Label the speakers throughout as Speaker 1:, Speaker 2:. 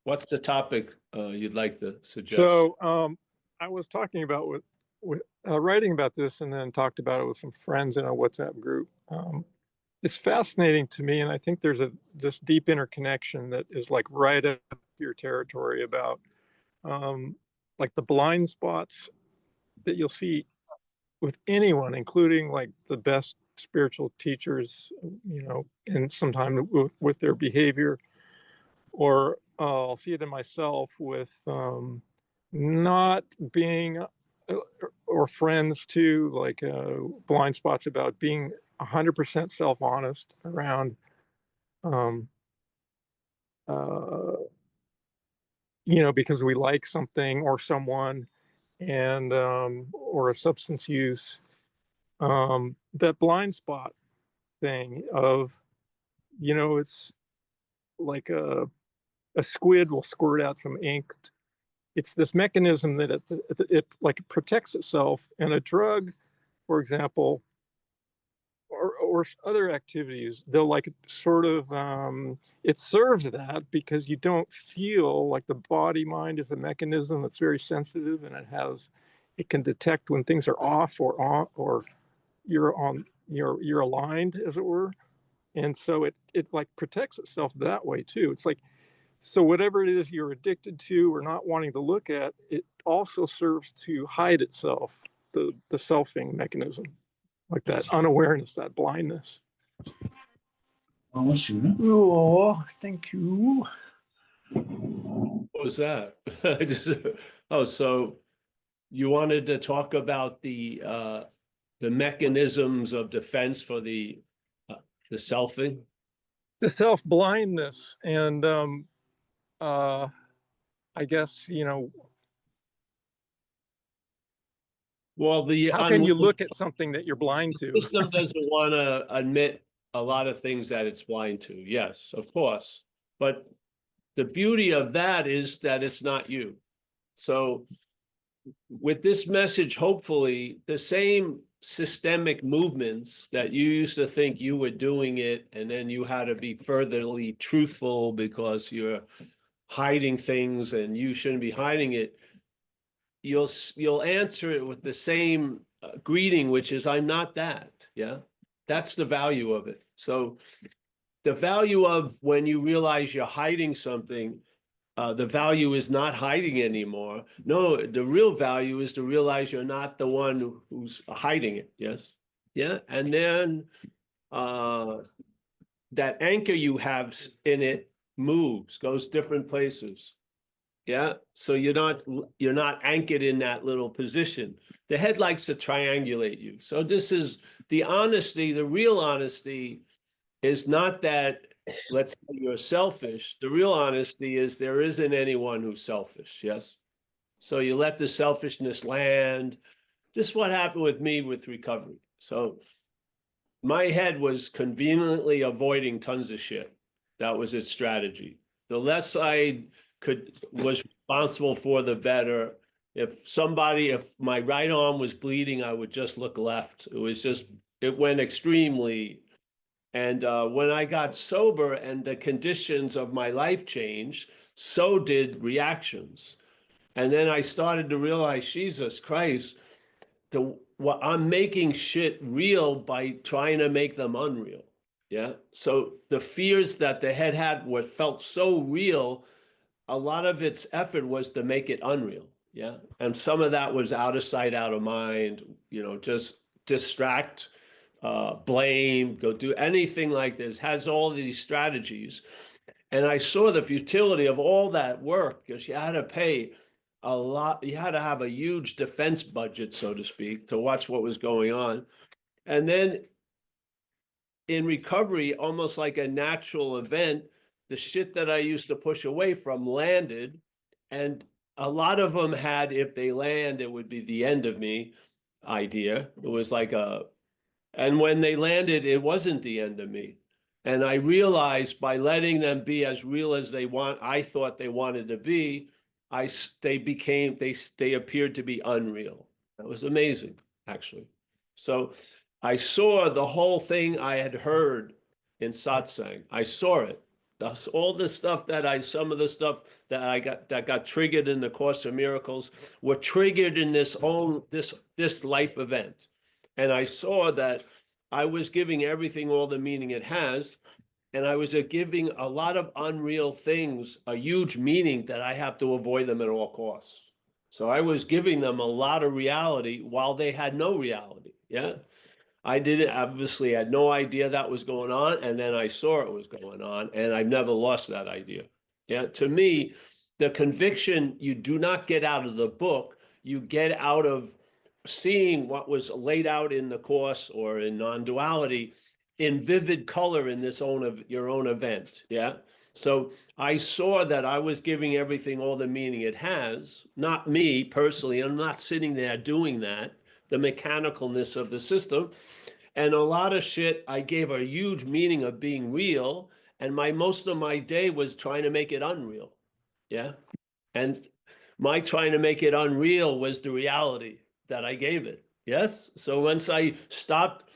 Speaker 1: What's the topic you'd like to suggest?
Speaker 2: So I was talking about writing about this, and then talked about it with some friends in a WhatsApp group. It's fascinating to me, and I think there's this deep interconnection that is like right up your territory about like the blind spots that you'll see with anyone, including like the best spiritual teachers, and sometimes with their behavior, or I'll see it in myself with not being or friends too, like blind spots about being 100% self-honest around, um, uh, because we like something or someone, and or a substance use, that blind spot thing of, it's like a squid will squirt out some ink. It's this mechanism that it like protects itself. And a drug, for example, or other activities, they'll like sort of, it serves that because you don't feel like the body mind is a mechanism that's very sensitive, and it can detect when things are off or on, or you're aligned, as it were. And so it like protects itself that way too. It's like, so whatever it is you're addicted to or not wanting to look at, it also serves to hide itself, the selfing mechanism, like that unawareness, that blindness.
Speaker 3: Oh, thank you.
Speaker 1: What was that? So you wanted to talk about the mechanisms of defense for the selfing?
Speaker 2: The self-blindness. And I guess,
Speaker 1: well,
Speaker 2: how can you look at something that you're blind to?
Speaker 1: The system doesn't want to admit a lot of things that it's blind to. Yes, of course. But the beauty of that is that it's not you. So with this message, hopefully, the same systemic movements that you used to think you were doing it, and then you had to be furtherly truthful because you're hiding things and you shouldn't be hiding it, you'll answer it with the same greeting, which is, I'm not that. Yeah, that's the value of it. So the value of when you realize you're hiding something, the value is not hiding anymore. No, the real value is to realize you're not the one who's hiding it. Yes. Yeah. And then that anchor you have in it moves, goes different places. Yeah. So you're not anchored in that little position. The head likes to triangulate you. So this is the honesty. The real honesty is not that, let's say you're selfish. The real honesty is there isn't anyone who's selfish. Yes. So you let the selfishness land. This is what happened with me with recovery. So my head was conveniently avoiding tons of shit. That was its strategy. The less I was responsible for, the better. If my right arm was bleeding, I would just look left. It went extremely. And when I got sober and the conditions of my life changed, so did reactions. And then I started to realize, Jesus Christ, I'm making shit real by trying to make them unreal. Yeah. So the fears that the head had felt so real, a lot of its effort was to make it unreal. Yeah. And some of that was out of sight, out of mind, just distract, blame, go do anything like this, has all these strategies. And I saw the futility of all that work because you had to pay a lot. You had to have a huge defense budget, so to speak, to watch what was going on. And then in recovery, almost like a natural event, the shit that I used to push away from landed. And a lot of them had, if they land, it would be the end of me idea. It was like and when they landed, it wasn't the end of me. And I realized by letting them be as real as I thought they wanted to be, they appeared to be unreal. That was amazing, actually. So I saw the whole thing I had heard in satsang. I saw it. All the stuff some of the stuff that got triggered in the Course of Miracles were triggered in this life event. And I saw that I was giving everything all the meaning it has. And I was giving a lot of unreal things a huge meaning that I have to avoid them at all costs. So I was giving them a lot of reality while they had no reality. Yeah. I didn't obviously had no idea that was going on. And then I saw it was going on, and I've never lost that idea. Yeah. To me, the conviction you do not get out of the book, you get out of seeing what was laid out in the Course or in non-duality in vivid color in your own event. Yeah. So I saw that I was giving everything all the meaning it has, not me personally. I'm not sitting there doing that, the mechanicalness of the system. And a lot of shit I gave a huge meaning of being real. And most of my day was trying to make it unreal. Yeah. And my trying to make it unreal was the reality that I gave it. Yes. So once I stopped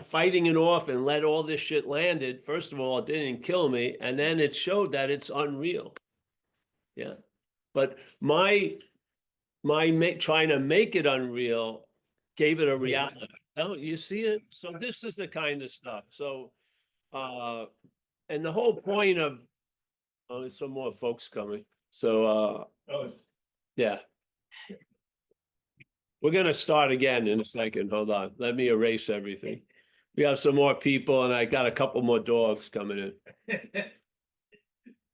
Speaker 1: fighting it off and let all this shit landed, first of all, it didn't kill me. And then it showed that it's unreal. Yeah. But my trying to make it unreal gave it a reality. Oh, you see it? So this is the kind of stuff. So, and the whole point of, oh, there's some more folks coming. So, yeah. We're going to start again in a second. Hold on. Let me erase everything. We have some more people, and I got a couple more dogs coming in.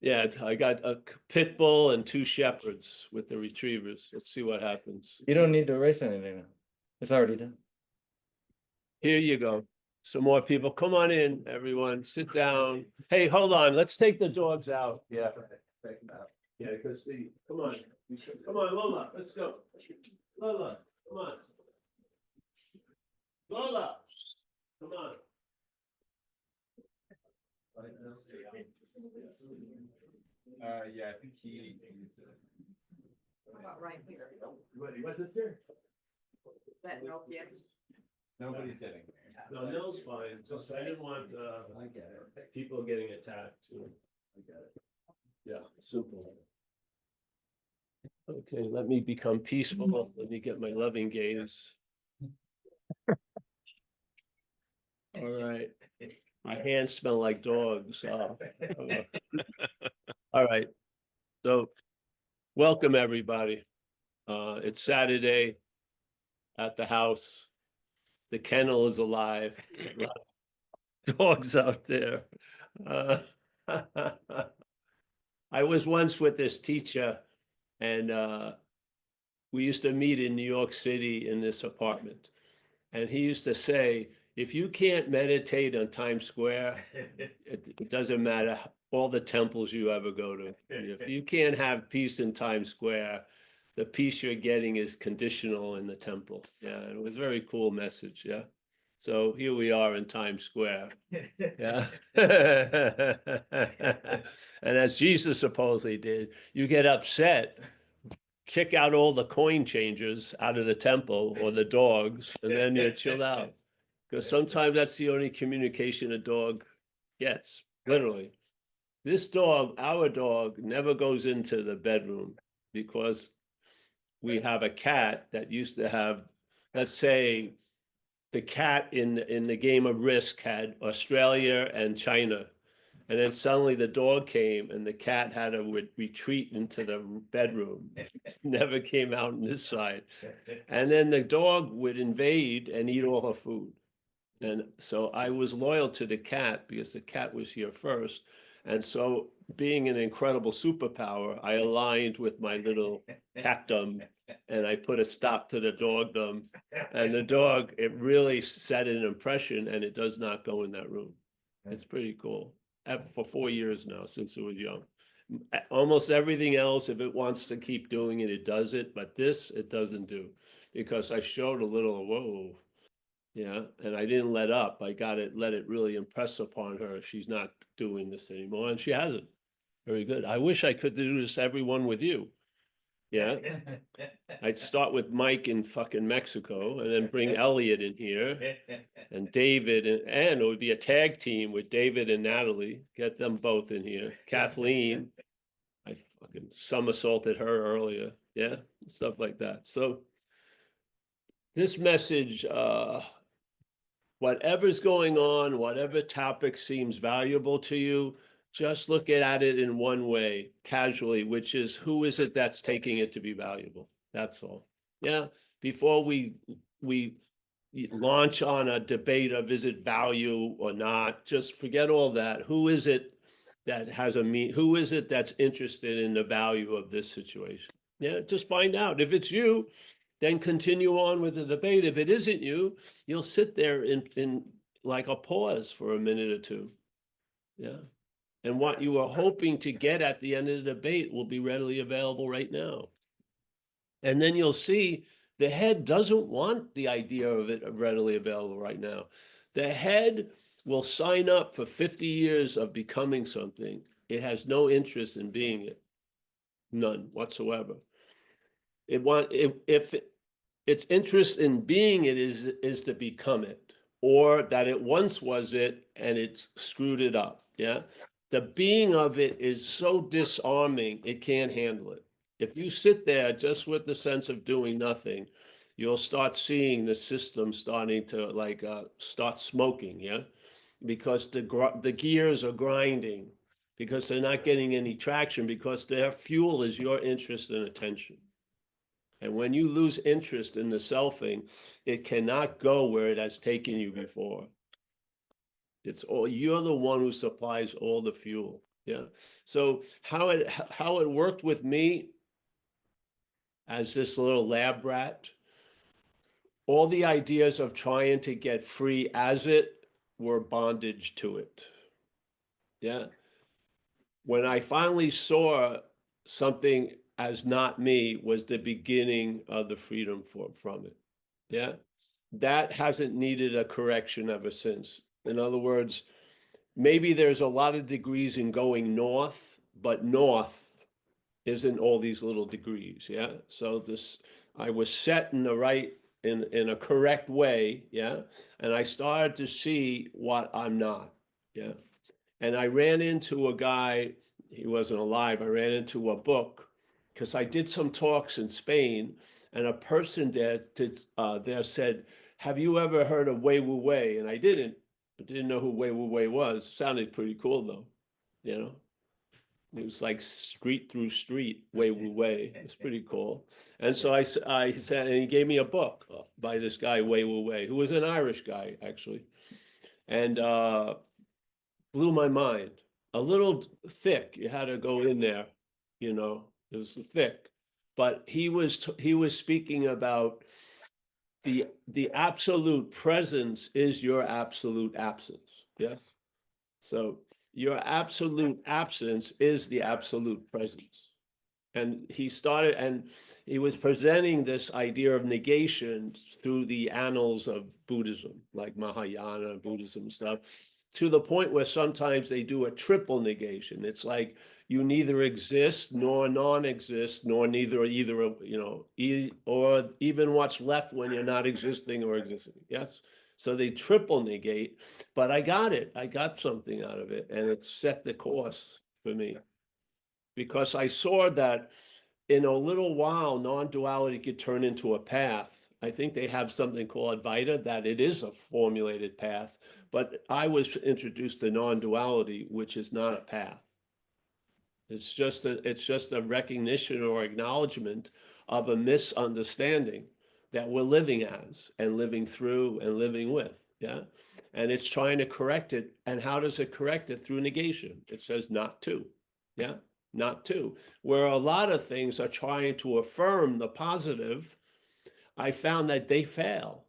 Speaker 1: Yeah, I got a pit bull and 2 shepherds with the retrievers. Let's see what happens.
Speaker 4: You don't need to erase anything now. It's already done.
Speaker 1: Here you go. Some more people. Come on in, everyone. Sit down. Hey, hold on. Let's take the dogs out. Yeah. Yeah, because come on. Come on, Lola. Let's go. Lola, come on. Lola, come on.
Speaker 5: Yeah, I think he.
Speaker 6: About right here.
Speaker 1: What's this here?
Speaker 6: That note, yes.
Speaker 5: Nobody's getting there.
Speaker 1: No, Nil's fine. Just I didn't want
Speaker 5: I get it.
Speaker 1: people getting attacked too.
Speaker 5: I get it.
Speaker 1: Yeah, simple. Okay, let me become peaceful. Let me get my loving gaze. All right. My hands smell like dogs. All right. So welcome, everybody. It's Saturday at the house. The kennel is alive. A lot of dogs out there. I was once with this teacher, and we used to meet in New York City in this apartment. And he used to say, if you can't meditate on Times Square, it doesn't matter all the temples you ever go to. If you can't have peace in Times Square, the peace you're getting is conditional in the temple. Yeah, it was a very cool message. Yeah. So here we are in Times Square. Yeah. And as Jesus supposedly did, you get upset, kick out all the coin changers out of the temple or the dogs, and then you chill out. Because sometimes that's the only communication a dog gets, literally. This dog, our dog, never goes into the bedroom because we have a cat that used to have, let's say, the cat in the game of Risk had Australia and China. And then suddenly the dog came and the cat had to retreat into the bedroom. Never came out on this side. And then the dog would invade and eat all her food. And so I was loyal to the cat because the cat was here first. And so being an incredible superpower, I aligned with my little catdom and I put a stop to the dogdom. And the dog, it really set an impression, and it does not go in that room. It's pretty cool. For 4 years now, since it was young. Almost everything else, if it wants to keep doing it, it does it. But this, it doesn't do. Because I showed a little, whoa. Yeah, and I didn't let up. I let it really impress upon her. She's not doing this anymore, and she hasn't. Very good. I wish I could do this, everyone, with you. Yeah, I'd start with Mike in fucking Mexico and then bring Elliot in here and David and it would be a tag team with David and Natalie, get them both in here. Kathleen, I fucking somersaulted her earlier. Yeah, stuff like that. So this message, whatever's going on, whatever topic seems valuable to you, just look at it in one way, casually, which is who is it that's taking it to be valuable? That's all. Yeah. Before we launch on a debate of is it value or not, just forget all that. Who is it that has who is it that's interested in the value of this situation? Yeah, just find out. If it's you, then continue on with the debate. If it isn't you, you'll sit there in like a pause for a minute or two. Yeah. And what you are hoping to get at the end of the debate will be readily available right now. And then you'll see the head doesn't want the idea of it readily available right now. The head will sign up for 50 years of becoming something. It has no interest in being it. None whatsoever. If its interest in being it is to become it, or that it once was it and it's screwed it up. Yeah. The being of it is so disarming, it can't handle it. If you sit there just with the sense of doing nothing, you'll start seeing the system starting to like start smoking. Yeah. Because the gears are grinding, because they're not getting any traction, because their fuel is your interest and attention. And when you lose interest in the selfing, it cannot go where it has taken you before. It's all, you're the one who supplies all the fuel. Yeah. So how it worked with me as this little lab rat, all the ideas of trying to get free as it were bondage to it. Yeah. When I finally saw something as not me was the beginning of the freedom from it. Yeah. That hasn't needed a correction ever since. In other words, maybe there's a lot of degrees in going north, but north isn't all these little degrees. Yeah. So I was set in the right, in a correct way. Yeah. And I started to see what I'm not. Yeah. And I ran into a guy, he wasn't alive. I ran into a book because I did some talks in Spain, and a person there said, have you ever heard of Wei Wu Wei? And I didn't know who Wei Wu Wei was. It sounded pretty cool though, you know? It was like street through street, Wei Wu Wei. It's pretty cool. And so I said, and he gave me a book by this guy, Wei Wu Wei, who was an Irish guy, actually. And blew my mind. A little thick, you had to go in there, you know, it was thick. But he was speaking about the absolute presence is your absolute absence. Yes. So your absolute absence is the absolute presence. And he was presenting this idea of negation through the annals of Buddhism, like Mahayana Buddhism stuff, to the point where sometimes they do a triple negation. It's like you neither exist nor non-exist, nor neither either, you know, or even what's left when you're not existing or existing. Yes. So they triple negate, but I got it. I got something out of it, and it set the course for me. Because I saw that in a little while, non-duality could turn into a path. I think they have something called Advaita, that it is a formulated path, but I was introduced to non-duality, which is not a path. It's just a recognition or acknowledgement of a misunderstanding that we're living as and living through and living with. Yeah. And it's trying to correct it. And how does it correct it? Through negation. It says not to. Yeah. Not to. Where a lot of things are trying to affirm the positive, I found that they fail.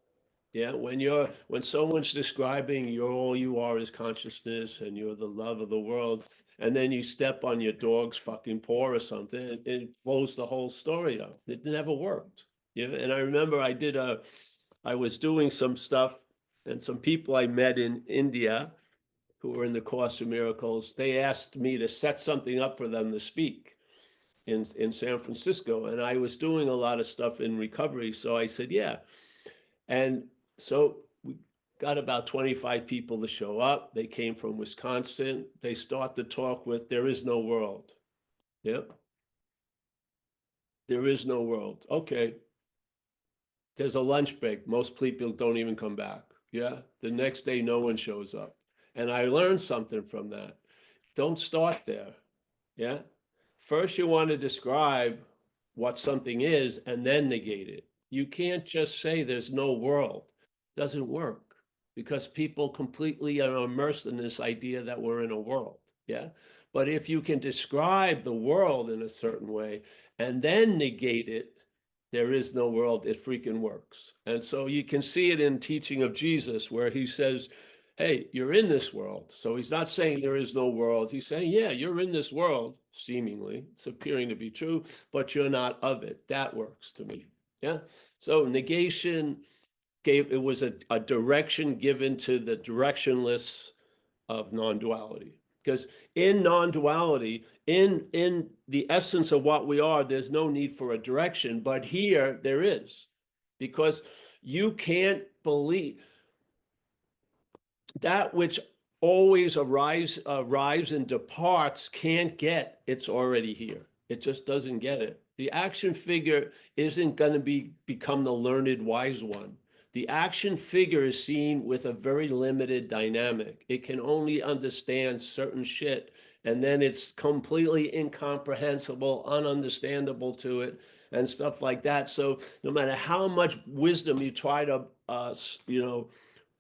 Speaker 1: Yeah, when someone's describing all you are is consciousness and you're the love of the world, and then you step on your dog's fucking paw or something, it blows the whole story up. It never worked. Yeah, and I remember I was doing some stuff, and some people I met in India who were in the Course of Miracles, they asked me to set something up for them to speak. in San Francisco, and I was doing a lot of stuff in recovery. So I said, yeah. And so we got about 25 people to show up. They came from Wisconsin. They start to talk with, there is no world. Yep. There is no world. Okay. There's a lunch break. Most people don't even come back. Yeah. The next day, no one shows up. And I learned something from that. Don't start there. Yeah. First, you want to describe what something is and then negate it. You can't just say there's no world. Doesn't work because people completely are immersed in this idea that we're in a world. Yeah. But if you can describe the world in a certain way and then negate it, there is no world, it freaking works. And so you can see it in teaching of Jesus where he says, hey, you're in this world. So he's not saying there is no world. He's saying, yeah, you're in this world, seemingly. It's appearing to be true, but you're not of it. That works to me. Yeah. So negation it was a direction given to the directionless of non-duality. Because in non-duality, in the essence of what we are, there's no need for a direction, but here there is. Because you can't believe that which always arrives and departs can't get, it's already here. It just doesn't get it. The action figure isn't going to become the learned wise one. The action figure is seen with a very limited dynamic. It can only understand certain shit, and then it's completely incomprehensible, ununderstandable to it, and stuff like that. So no matter how much wisdom you try to,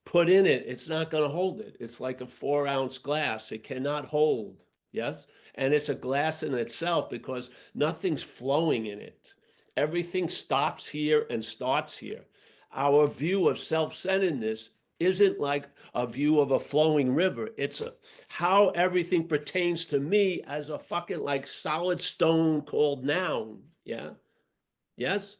Speaker 1: put in it, it's not going to hold it. It's like a 4-ounce glass. It cannot hold. Yes. And it's a glass in itself because nothing's flowing in it. Everything stops here and starts here. Our view of self-centeredness isn't like a view of a flowing river. It's how everything pertains to me as a fucking like solid stone called noun. Yeah. Yes.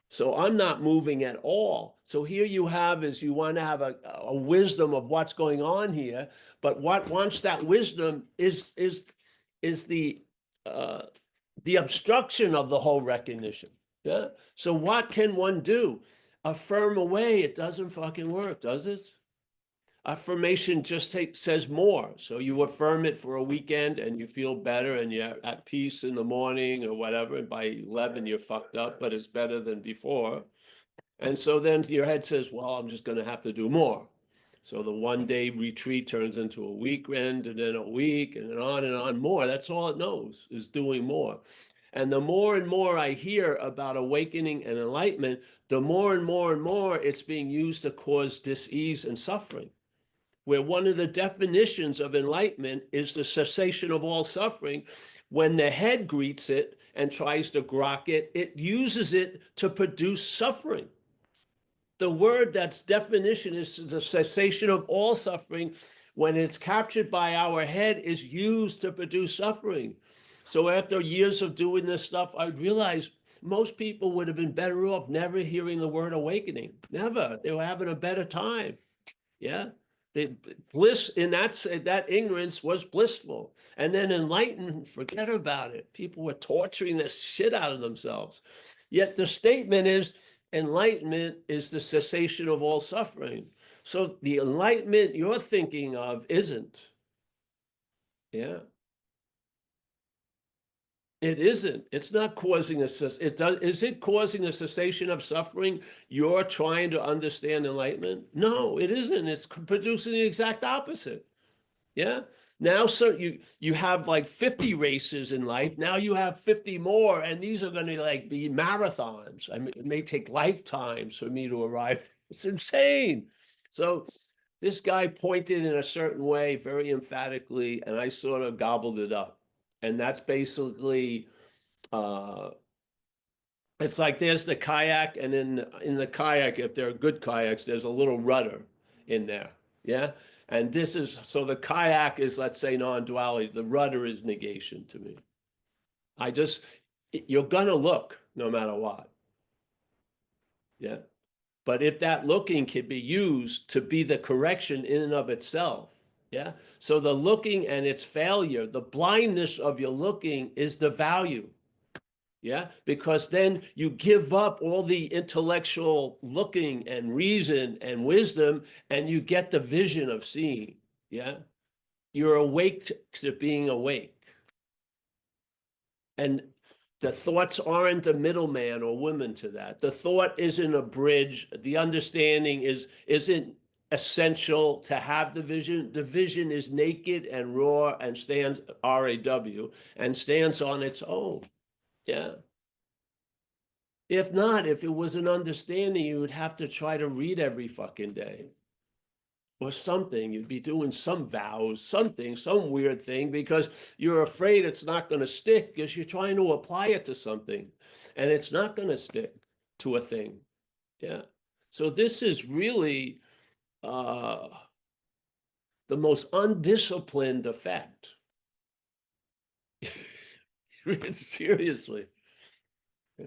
Speaker 1: So I'm not moving at all. So here you have is you want to have a wisdom of what's going on here, but what wants that wisdom is the obstruction of the whole recognition. Yeah. So what can one do? Affirm away. It doesn't fucking work, does it? Affirmation just says more. So you affirm it for a weekend and you feel better and you're at peace in the morning or whatever. And by 11, you're fucked up, but it's better than before. And so then your head says, well, I'm just going to have to do more. So the 1-day retreat turns into a weekend and then a week and on more. That's all it knows is doing more. And the more and more I hear about awakening and enlightenment, the more and more it's being used to cause dis-ease and suffering. Where one of the definitions of enlightenment is the cessation of all suffering. When the head greets it and tries to grok it, it uses it to produce suffering. The word that's definition is the cessation of all suffering. When it's captured by our head is used to produce suffering. So after years of doing this stuff, I realized most people would have been better off never hearing the word awakening. Never. They were having a better time. Yeah. The bliss in that ignorance was blissful. And then enlightenment, forget about it. People were torturing the shit out of themselves. Yet the statement is enlightenment is the cessation of all suffering. So the enlightenment you're thinking of isn't. Yeah. It isn't. It's not causing is it causing a cessation of suffering? You're trying to understand enlightenment? No, it isn't. It's producing the exact opposite. Yeah. Now, so you have like 50 races in life. Now you have 50 more, and these are going to like be marathons. I mean, it may take lifetimes for me to arrive. It's insane. So this guy pointed in a certain way, very emphatically, and I sort of gobbled it up. And that's basically, it's like there's the kayak, and in the kayak, if they're good kayaks, there's a little rudder in there. Yeah. And this is, so the kayak is, let's say, non-duality. The rudder is negation to me. You're gonna look no matter what. Yeah. But if that looking can be used to be the correction in and of itself, Yeah. So the looking and its failure, the blindness of your looking is the value. Yeah. Because then you give up all the intellectual looking and reason and wisdom, and you get the vision of seeing. Yeah. You're awake to being awake. And the thoughts aren't a middleman or woman to that. The thought isn't a bridge. The understanding isn't essential to have the vision. The vision is naked and raw and stands RAW and stands on its own. Yeah. If not, if it was an understanding, you would have to try to read every fucking day. Or something, you'd be doing some vows, something, some weird thing, because you're afraid it's not going to stick because you're trying to apply it to something and it's not going to stick to a thing. Yeah. So this is really the most undisciplined effect. Seriously. Yeah.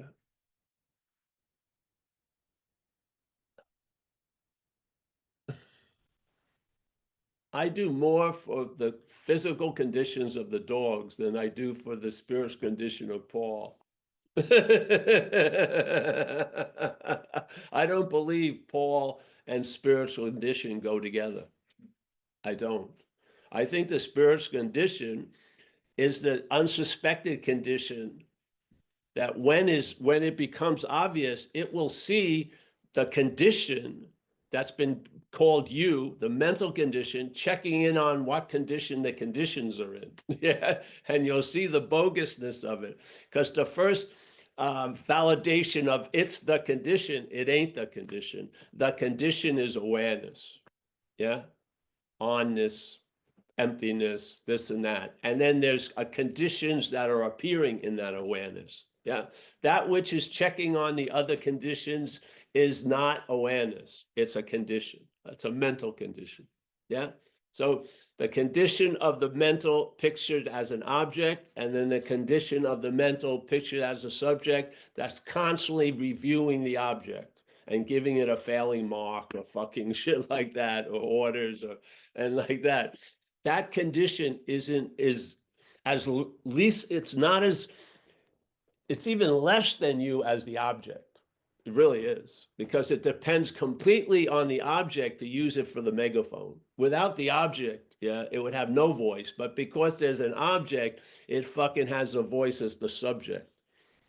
Speaker 1: I do more for the physical conditions of the dogs than I do for the spiritual condition of Paul. I don't believe Paul and spiritual condition go together. I don't. I think the spiritual condition is the unsuspected condition that when it becomes obvious, it will see the condition that's been called you, the mental condition, checking in on what condition the conditions are in. Yeah. And you'll see the bogusness of it. Because the first validation of it's the condition, it ain't the condition. The condition is awareness. Yeah. Onness, emptiness, this and that. And then there's conditions that are appearing in that awareness. Yeah. That which is checking on the other conditions is not awareness. It's a condition. It's a mental condition. Yeah. So the condition of the mental pictured as an object, and then the condition of the mental pictured as a subject that's constantly reviewing the object and giving it a failing mark or fucking shit like that, or orders and like that. That condition is least, it's even less than you as the object. It really is, because it depends completely on the object to use it for the megaphone. Without the object, yeah, it would have no voice. But because there's an object, it fucking has a voice as the subject.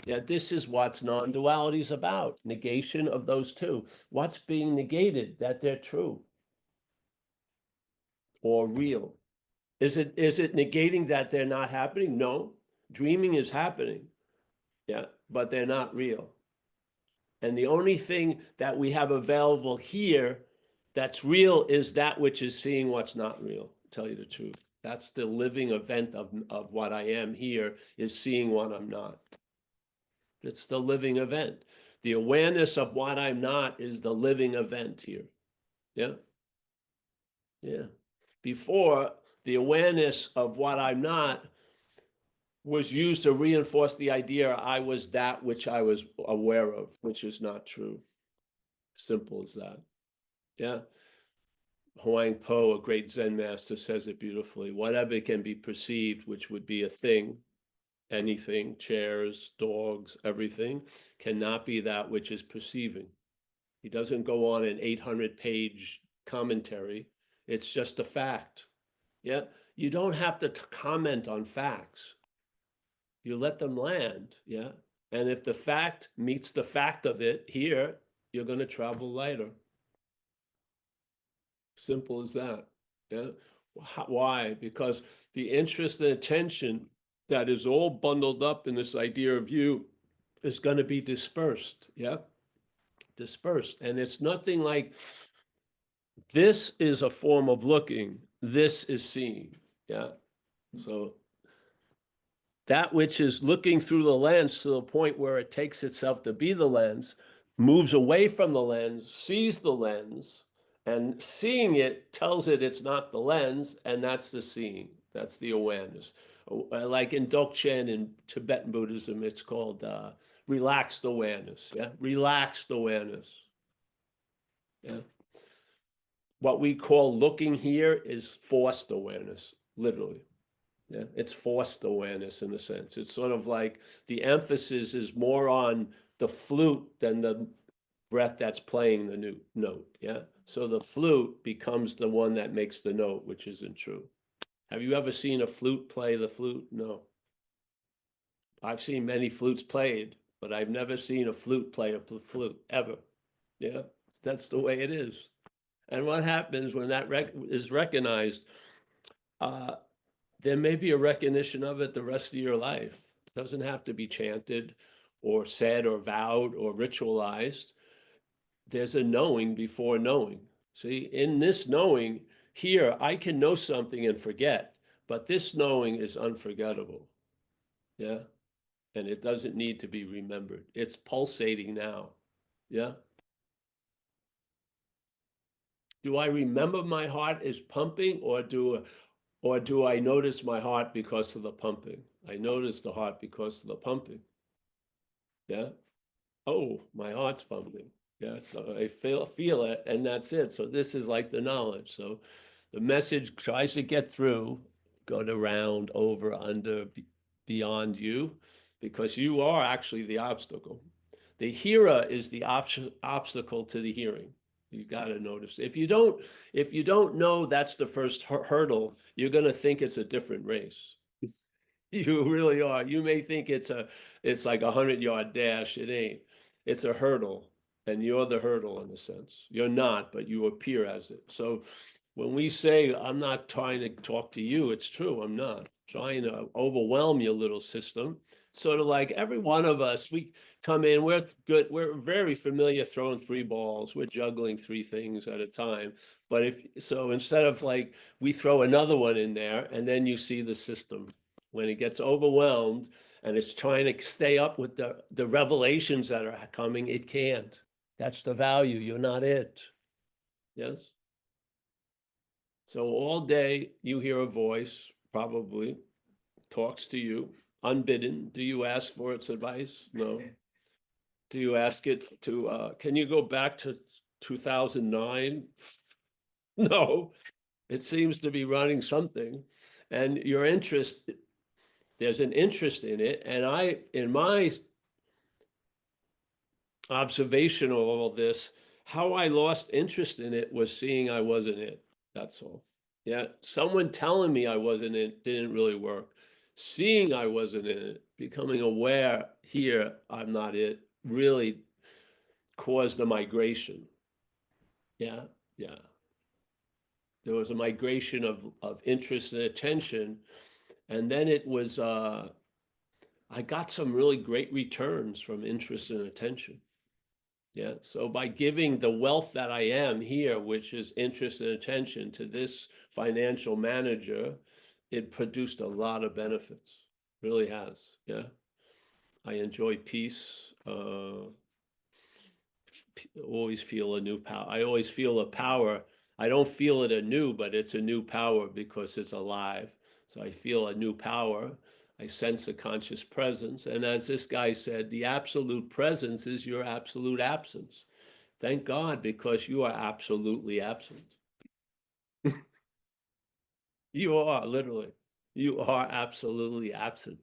Speaker 1: Yeah, this is what's non-duality is about. Negation of those two. What's being negated? That they're true or real. Is it negating that they're not happening? No. Dreaming is happening. Yeah, but they're not real. And the only thing that we have available here that's real is that which is seeing what's not real, to tell you the truth. That's the living event of what I am here, is seeing what I'm not. It's the living event. The awareness of what I'm not is the living event here. Yeah. Yeah. Before, the awareness of what I'm not was used to reinforce the idea I was that which I was aware of, which is not true. Simple as that. Yeah. Huang Po, a great Zen master, says it beautifully. Whatever can be perceived, which would be a thing, anything, chairs, dogs, everything, cannot be that which is perceiving. He doesn't go on an 800-page commentary. It's just a fact. Yeah. You don't have to comment on facts. You let them land. Yeah. And if the fact meets the fact of it here, you're going to travel lighter. Simple as that. Yeah. Why? Because the interest and attention that is all bundled up in this idea of you is going to be dispersed. Yeah. Dispersed. And it's nothing like this is a form of looking, this is seeing. Yeah. So that which is looking through the lens to the point where it takes itself to be the lens, moves away from the lens, sees the lens, and seeing it tells it it's not the lens, and that's the seeing. That's the awareness. Like in Dzogchen in Tibetan Buddhism, it's called relaxed awareness. Yeah, relaxed awareness. Yeah. what we call looking here is forced awareness, literally. Yeah, it's forced awareness in a sense. It's sort of like the emphasis is more on the flute than the breath that's playing the new note. Yeah. So the flute becomes the one that makes the note, which isn't true. Have you ever seen a flute play the flute? No. I've seen many flutes played, but I've never seen a flute play a flute ever. Yeah. That's the way it is. And what happens when that is recognized? There may be a recognition of it the rest of your life. It doesn't have to be chanted or said or vowed or ritualized. There's a knowing before knowing. See, in this knowing here, I can know something and forget, but this knowing is unforgettable. Yeah. And it doesn't need to be remembered. It's pulsating now. Yeah. Do I remember my heart is pumping, or do I notice my heart because of the pumping? I notice the heart because of the pumping. Yeah. Oh, my heart's pumping. Yeah. So I feel it, and that's it. So this is like the knowledge. So the message tries to get through, go around, over, under, beyond you, because you are actually the obstacle. The hearer is the obstacle to the hearing. You got to notice. If you don't know that's the first hurdle, you're going to think it's a different race. You really are. You may think it's like a 100-yard dash. It ain't. It's a hurdle, and you're the hurdle in a sense. You're not, but you appear as it. So when we say, I'm not trying to talk to you, it's true. I'm not trying to overwhelm your little system. Sort of like every one of us, we come in, we're good. We're very familiar throwing 3 balls. We're juggling 3 things at a time. But instead of like, we throw another one in there, and then you see the system. When it gets overwhelmed and it's trying to stay up with the revelations that are coming, it can't. That's the value. You're not it. Yes? So all day you hear a voice, probably, talks to you, unbidden. Do you ask for its advice? No. Do you ask it to, can you go back to 2009? No. It seems to be running something. And your interest, there's an interest in it. And in my observation of all this, how I lost interest in it was seeing I wasn't it. That's all. Yeah. Someone telling me I wasn't it didn't really work. Seeing I wasn't in it, becoming aware here, I'm not it, really caused a migration. Yeah. Yeah. There was a migration of interest and attention. And then it was, I got some really great returns from interest and attention. Yeah. So by giving the wealth that I am here, which is interest and attention, to this financial manager, it produced a lot of benefits. Really has. Yeah. I enjoy peace. Always feel a new power. I always feel a power. I don't feel it anew, but it's a new power because it's alive. So I feel a new power. I sense a conscious presence. And as this guy said, the absolute presence is your absolute absence. Thank God, because you are absolutely absent. You are, literally. You are absolutely absent.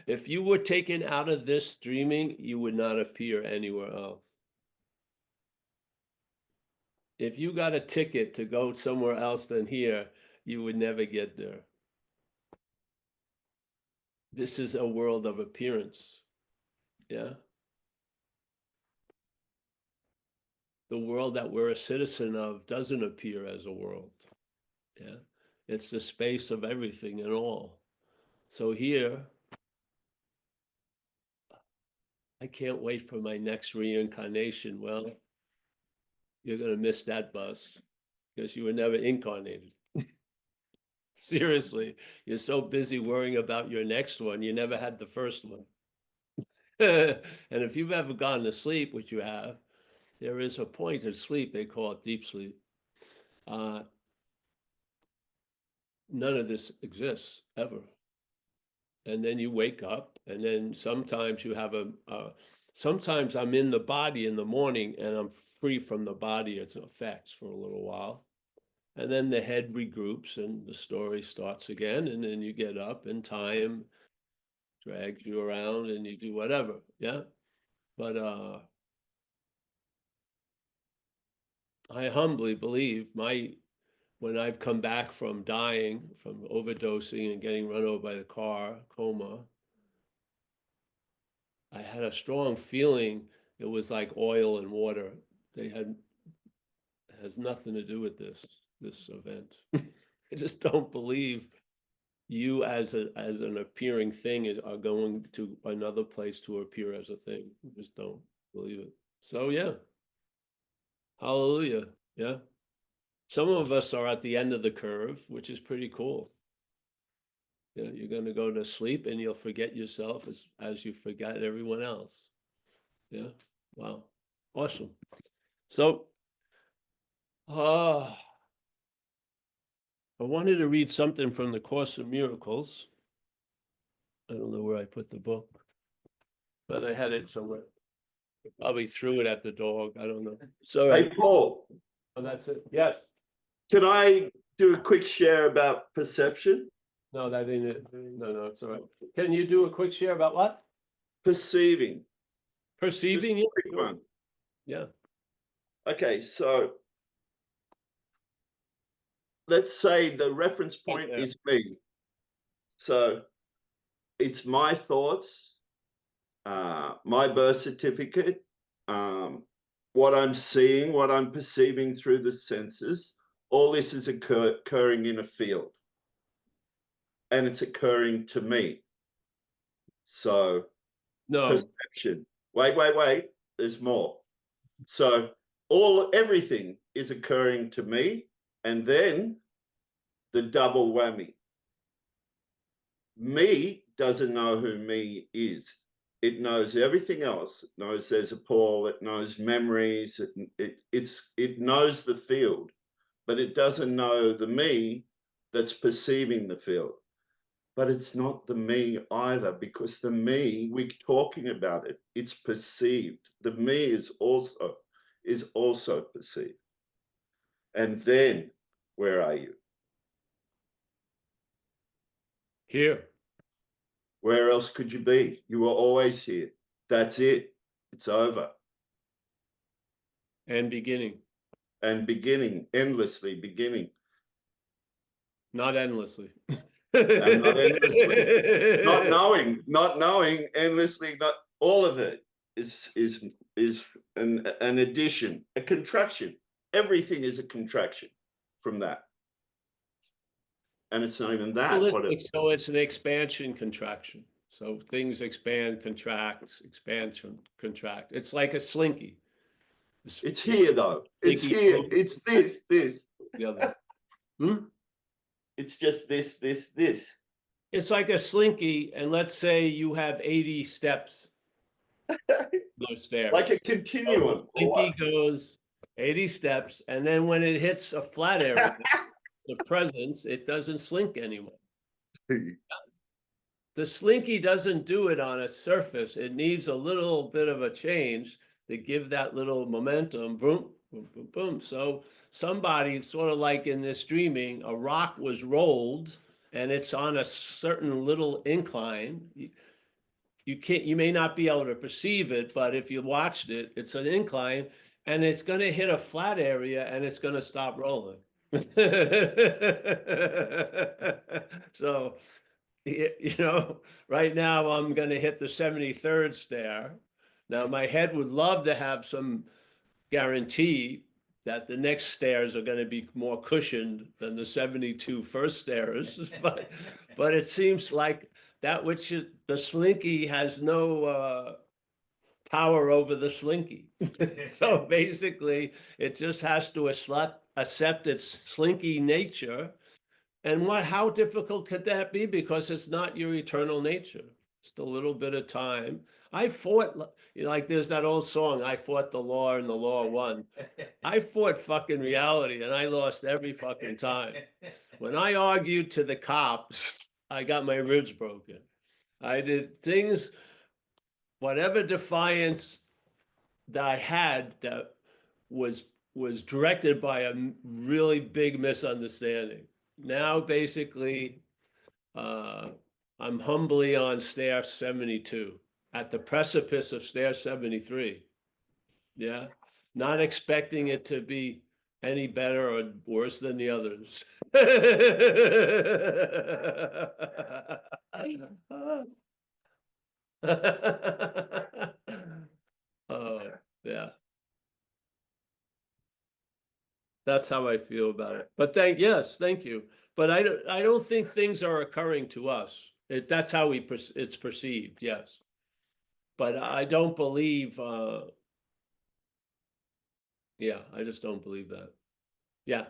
Speaker 1: If you were taken out of this streaming, you would not appear anywhere else. If you got a ticket to go somewhere else than here, you would never get there. This is a world of appearance. Yeah. The world that we're a citizen of doesn't appear as a world. Yeah. It's the space of everything and all. So here, I can't wait for my next reincarnation. Well, you're going to miss that bus because you were never incarnated. Seriously, you're so busy worrying about your next one, you never had the first one. And if you've ever gone to sleep, which you have, there is a point of sleep, they call it deep sleep. None of this exists ever. And then you wake up, and then sometimes you have sometimes I'm in the body in the morning and I'm free from the body, its effects for a little while. And then the head regroups and the story starts again. And then you get up and time drags you around and you do whatever. Yeah. But I humbly believe when I've come back from dying, from overdosing and getting run over by the car, coma, I had a strong feeling it was like oil and water. It has nothing to do with this event. I just don't believe you as an appearing thing are going to another place to appear as a thing. I just don't believe it. So yeah. Hallelujah. Yeah. Some of us are at the end of the curve, which is pretty cool. Yeah, you're going to go to sleep and you'll forget yourself as you forget everyone else. Yeah. Wow. Awesome. So, I wanted to read something from the Course in Miracles. I don't know where I put the book, but I had it somewhere. Probably threw it at the dog. I don't know. So,
Speaker 7: Hey, Paul,
Speaker 1: oh, that's it. Yes.
Speaker 7: can I do a quick share about perception?
Speaker 1: No, that ain't it. No, it's all right. Can you do a quick share about what?
Speaker 7: Perceiving.
Speaker 1: Perceiving?
Speaker 7: Just a quick one.
Speaker 1: Yeah.
Speaker 7: Okay, so let's say the reference point
Speaker 1: Yeah.
Speaker 7: is me. So it's my thoughts, my birth certificate, what I'm seeing, what I'm perceiving through the senses. All this is occurring in a field. And it's occurring to me. So
Speaker 1: No.
Speaker 7: perception. Wait. There's more. So everything is occurring to me, and then the double whammy. Me doesn't know who me is. It knows everything else. It knows there's a Paul. It knows memories. It knows the field, but it doesn't know the me that's perceiving the field. But it's not the me either, because the me, we're talking about it, it's perceived. The me is also perceived. And then, where are you?
Speaker 1: Here.
Speaker 7: Where else could you be? You were always here. That's it. It's over.
Speaker 1: And beginning.
Speaker 7: And beginning, endlessly beginning.
Speaker 1: Not endlessly.
Speaker 7: And not endlessly. Not knowing endlessly, not all of it is an addition, a contraction. Everything is a contraction from that. And it's not even that.
Speaker 1: So it's an expansion contraction. So things expand, contract, expansion, contract. It's like a slinky.
Speaker 7: It's here though. It's here. It's this.
Speaker 1: The other.
Speaker 7: It's just this.
Speaker 1: It's like a slinky, and let's say you have 80 steps. Those stairs.
Speaker 7: Like a continuum.
Speaker 1: So slinky goes 80 steps, and then when it hits a flat area, the presence, it doesn't slink anymore. The slinky doesn't do it on a surface. It needs a little bit of a change to give that little momentum. Boom, boom, boom, boom. So somebody, sort of like in this dreaming, a rock was rolled and it's on a certain little incline. You may not be able to perceive it, but if you watched it, it's an incline and it's going to hit a flat area and it's going to stop rolling. So, right now I'm going to hit the 73rd stair. Now my head would love to have some guarantee that the next stairs are going to be more cushioned than the 72 first stairs, but it seems like that which is the slinky has no power over the slinky. So basically, it just has to accept its slinky nature. And how difficult could that be? Because it's not your eternal nature. Just a little bit of time. I fought, like there's that old song, I fought the law and the law won. I fought fucking reality and I lost every fucking time. When I argued to the cops, I got my ribs broken. I did things whatever defiance that I had that was directed by a really big misunderstanding. Now, basically, I'm humbly on stair 72, at the precipice of stair 73. Yeah, not expecting it to be any better or worse than the others. Oh, yeah. That's how I feel about it. But yes, thank you. But I don't think things are occurring to us. That's how it's perceived, yes. But I don't believe, yeah, I just don't believe that. Yeah.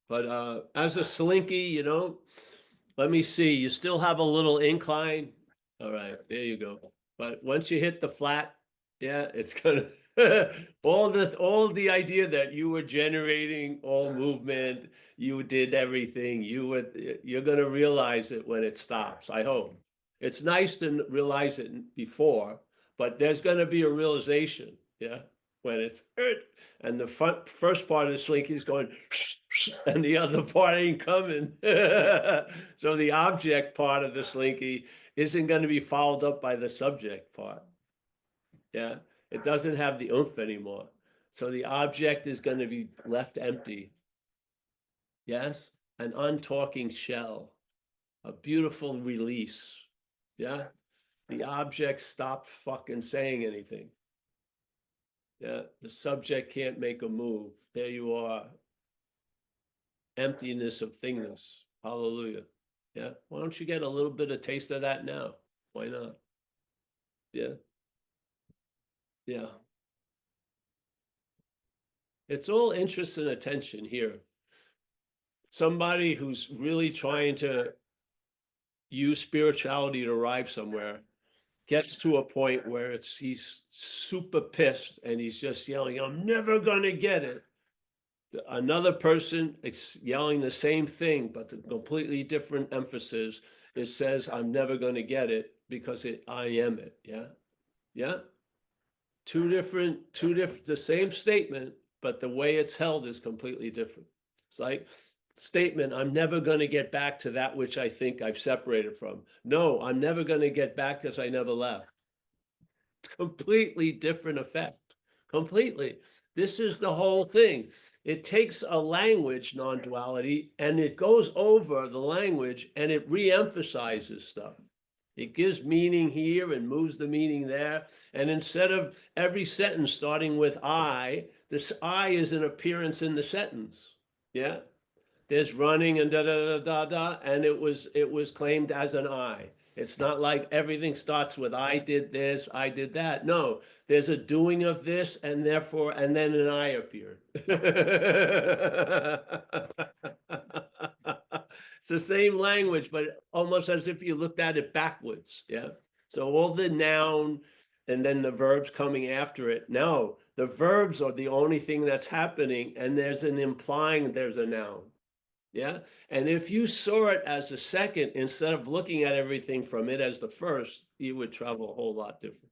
Speaker 1: But as a slinky, you know, let me see, you still have a little incline. All right, there you go. But once you hit the flat, yeah, it's gonna all the idea that you were generating all movement, you did everything, you're gonna realize it when it stops, I hope. It's nice to realize it before, but there's gonna be a realization, yeah, when it's and the first part of the slinky is going and the other part ain't coming. So the object part of the slinky isn't going to be followed up by the subject part. Yeah, it doesn't have the oomph anymore. So the object is going to be left empty. Yes, an untalking shell, a beautiful release. Yeah, the object stopped fucking saying anything. Yeah, the subject can't make a move. There you are. Emptiness of thingness. Hallelujah. Yeah. Why don't you get a little bit of taste of that now? Why not? Yeah. Yeah. It's all interest and attention here. Somebody who's really trying to use spirituality to arrive somewhere gets to a point where he's super pissed and he's just yelling, I'm never gonna get it. Another person yelling the same thing, but the completely different emphasis, it says, I'm never going to get it because I am it. Yeah. Yeah. Two different, the same statement, but the way it's held is completely different. It's like statement, I'm never going to get back to that which I think I've separated from. No, I'm never going to get back because I never left. Completely different effect. Completely. This is the whole thing. It takes a language, non-duality, and it goes over the language and it re-emphasizes stuff. It gives meaning here and moves the meaning there. And instead of every sentence starting with I, this I is an appearance in the sentence. Yeah. There's running and da da da da da, and it was claimed as an I. It's not like everything starts with I did this, I did that. No, there's a doing of this, and therefore, and then an I appeared. It's the same language, but almost as if you looked at it backwards. Yeah. So all the noun and then the verbs coming after it. No, the verbs are the only thing that's happening, and there's an implying there's a noun. Yeah. And if you saw it as a second, instead of looking at everything from it as the first, you would travel a whole lot different.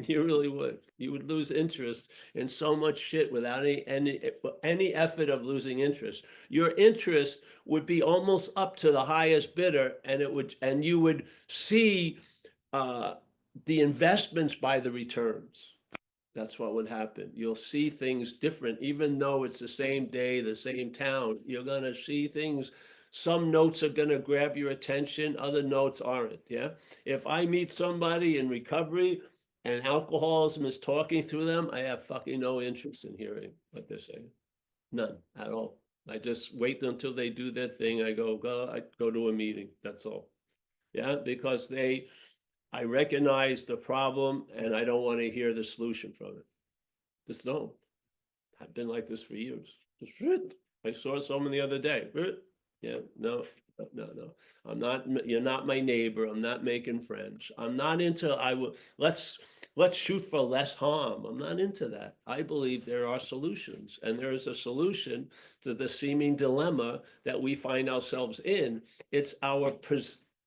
Speaker 1: You really would. You would lose interest in so much shit without any effort of losing interest. Your interest would be almost up to the highest bidder, and you would see the investments by the returns. That's what would happen. You'll see things different, even though it's the same day, the same town. You're going to see things. Some notes are going to grab your attention, other notes aren't. Yeah. If I meet somebody in recovery and alcoholism is talking through them, I have fucking no interest in hearing what they're saying. None at all. I just wait until they do their thing. I go to a meeting. That's all. Yeah. Because I recognize the problem and I don't want to hear the solution from it. Just don't. I've been like this for years. I saw someone the other day. Yeah, no. I'm not, you're not my neighbor. I'm not making friends. I'm not into, let's shoot for less harm. I'm not into that. I believe there are solutions, and there is a solution to the seeming dilemma that we find ourselves in. It's our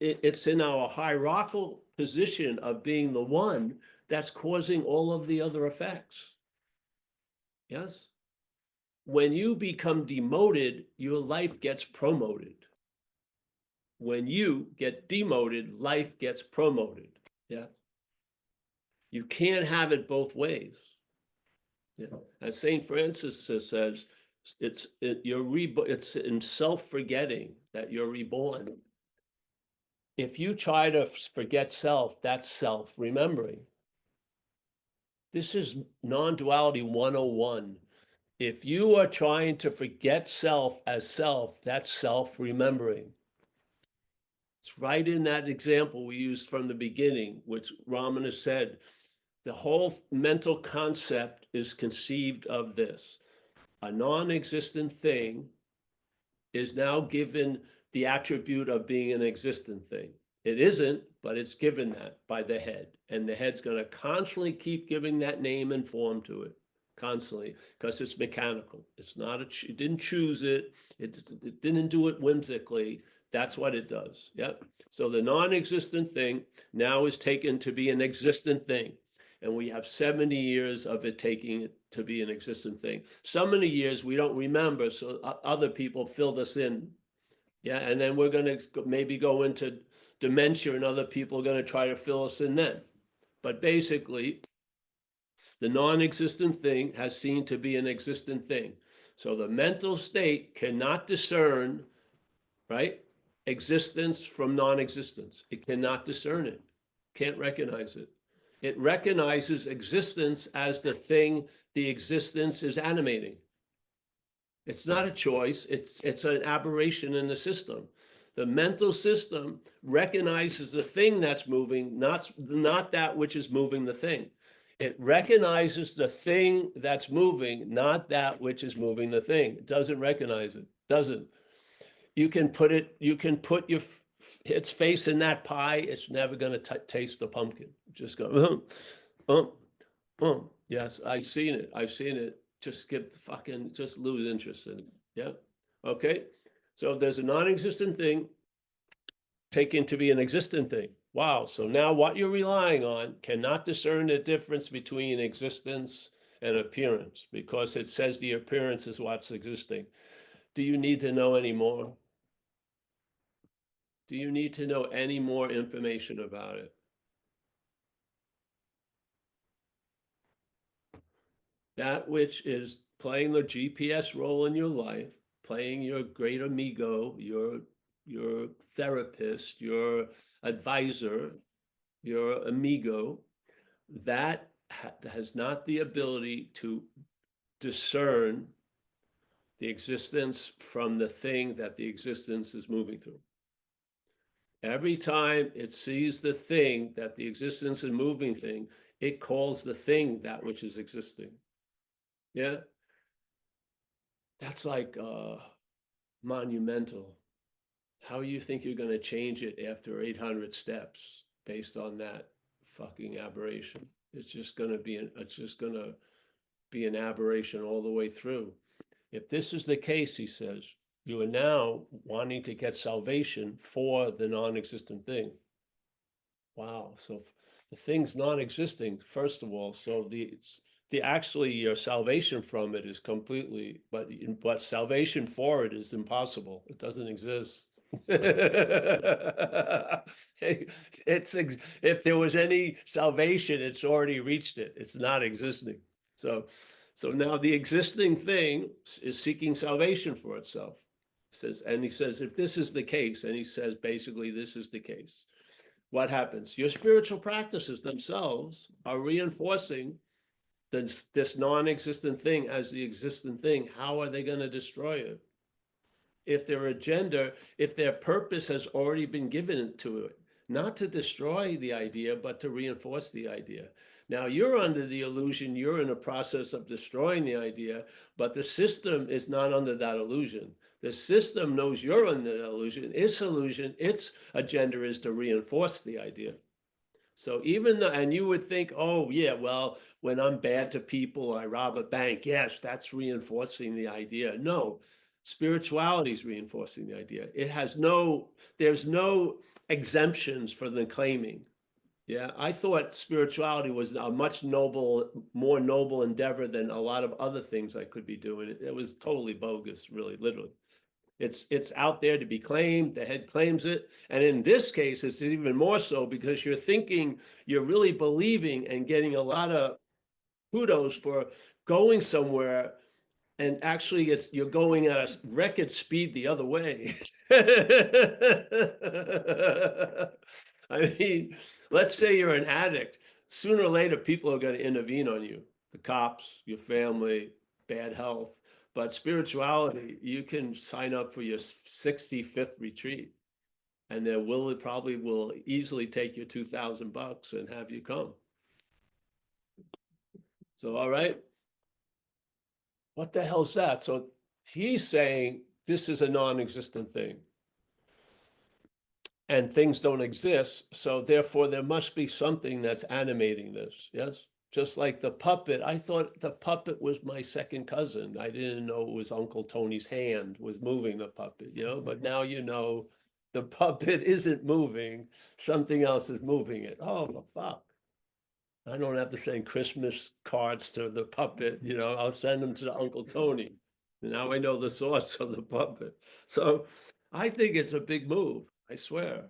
Speaker 1: it's in our hierarchical position of being the one that's causing all of the other effects. Yes? When you become demoted, your life gets promoted. When you get demoted, life gets promoted. Yeah. You can't have it both ways. Yeah. As Saint Francis says, it's in self-forgetting that you're reborn. If you try to forget self, that's self-remembering. This is non-duality 101. If you are trying to forget self as self, that's self-remembering. It's right in that example we used from the beginning, which Ramana said. The whole mental concept is conceived of this. A non-existent thing is now given the attribute of being an existent thing. It isn't, but it's given that by the head. And the head's going to constantly keep giving that name and form to it, constantly, because it's mechanical. It's not, it didn't choose it. It didn't do it whimsically. That's what it does. Yep. So the non-existent thing now is taken to be an existent thing. And we have 70 years of it taking it to be an existent thing. So many years we don't remember, so other people filled us in. Yeah, and then we're going to maybe go into dementia and other people are going to try to fill us in then. But basically, the non-existent thing has seen to be an existent thing. So the mental state cannot discern, right, existence from non-existence. It cannot discern it, can't recognize it. It recognizes existence as the thing the existence is animating. It's not a choice, it's an aberration in the system. The mental system recognizes the thing that's moving, not that which is moving the thing. It recognizes the thing that's moving, not that which is moving the thing. It doesn't recognize it, doesn't. You can put its face in that pie, it's never going to taste the pumpkin. Just go, yes, I've seen it. Just just lose interest in it. Yeah. Okay. So there's a non-existent thing taken to be an existent thing. Wow. So now what you're relying on cannot discern the difference between existence and appearance, because it says the appearance is what's existing. Do you need to know any more? Do you need to know any more information about it? That which is playing the GPS role in your life, playing your great amigo, your therapist, your advisor, your amigo, that has not the ability to discern the existence from the thing that the existence is moving through. Every time it sees the thing that the existence is moving thing, it calls the thing that which is existing. Yeah. That's like monumental. How you think you're going to change it after 800 steps based on that fucking aberration? It's just going to be an aberration all the way through. If this is the case, he says, you are now wanting to get salvation for the non-existent thing. Wow. So the thing's non-existing, first of all. So the actually your salvation from it is completely, but salvation for it is impossible. It doesn't exist. If there was any salvation, it's already reached it. It's not existing. So now the existing thing is seeking salvation for itself. He says, if this is the case, and he says, basically, this is the case, what happens? Your spiritual practices themselves are reinforcing this non-existent thing as the existent thing. How are they going to destroy it? If their agenda, if their purpose has already been given to it, not to destroy the idea, but to reinforce the idea. Now you're under the illusion, you're in a process of destroying the idea, but the system is not under that illusion. The system knows you're under the illusion. Its illusion, its agenda is to reinforce the idea. So even though, and you would think, oh yeah, well, when I'm bad to people, I rob a bank. Yes, that's reinforcing the idea. No, spirituality is reinforcing the idea. It has there's no exemptions for the claiming. Yeah, I thought spirituality was a much more noble endeavor than a lot of other things I could be doing. It was totally bogus, really, literally. It's out there to be claimed. The head claims it, and in this case, it's even more so because you're thinking, you're really believing and getting a lot of kudos for going somewhere, and actually you're going at a record speed the other way. I mean, let's say you're an addict. Sooner or later, people are going to intervene on you. The cops, your family, bad health. But spirituality, you can sign up for your 65th retreat, and it probably will easily take you $2,000 and have you come. So, all right. What the hell's that? So he's saying this is a non-existent thing. And things don't exist. So therefore, there must be something that's animating this. Yes. Just like the puppet. I thought the puppet was my second cousin. I didn't know it was Uncle Tony's hand was moving the puppet, but now you know the puppet isn't moving. Something else is moving it. Oh, fuck. I don't have to send Christmas cards to the puppet, I'll send them to Uncle Tony. Now I know the source of the puppet. So I think it's a big move, I swear.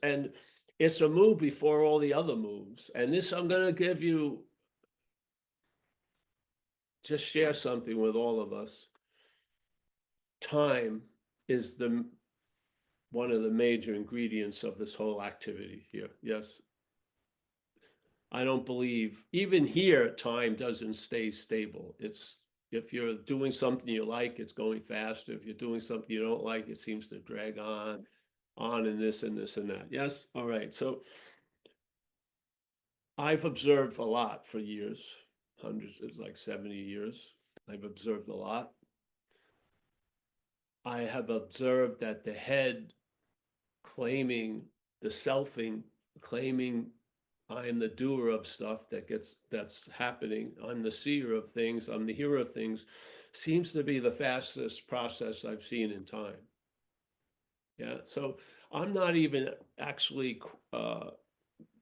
Speaker 1: And it's a move before all the other moves. And this, I'm going to give you, just share something with all of us. Time is one of the major ingredients of this whole activity here. Yes. I don't believe, even here, time doesn't stay stable. If you're doing something you like, it's going faster. If you're doing something you don't like, it seems to drag on and this and this and that. Yes? All right. So I've observed a lot for years, hundreds, it's like 70 years. I've observed a lot. I have observed that the head claiming, the selfing, claiming I am the doer of stuff that's happening. I'm the seer of things. I'm the hearer of things. Seems to be the fastest process I've seen in time. Yeah. So I'm not even actually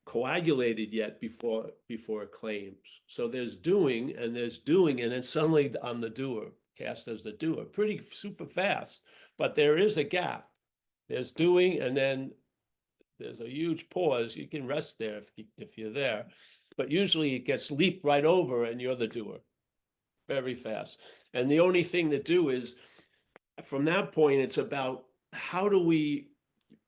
Speaker 1: coagulated yet before it claims. So there's doing, and then suddenly I'm the doer, cast as the doer. Pretty super fast, but there is a gap. There's doing, and then there's a huge pause. You can rest there if you're there, but usually it gets leaped right over and you're the doer very fast. And the only thing to do is, from that point, it's about how do we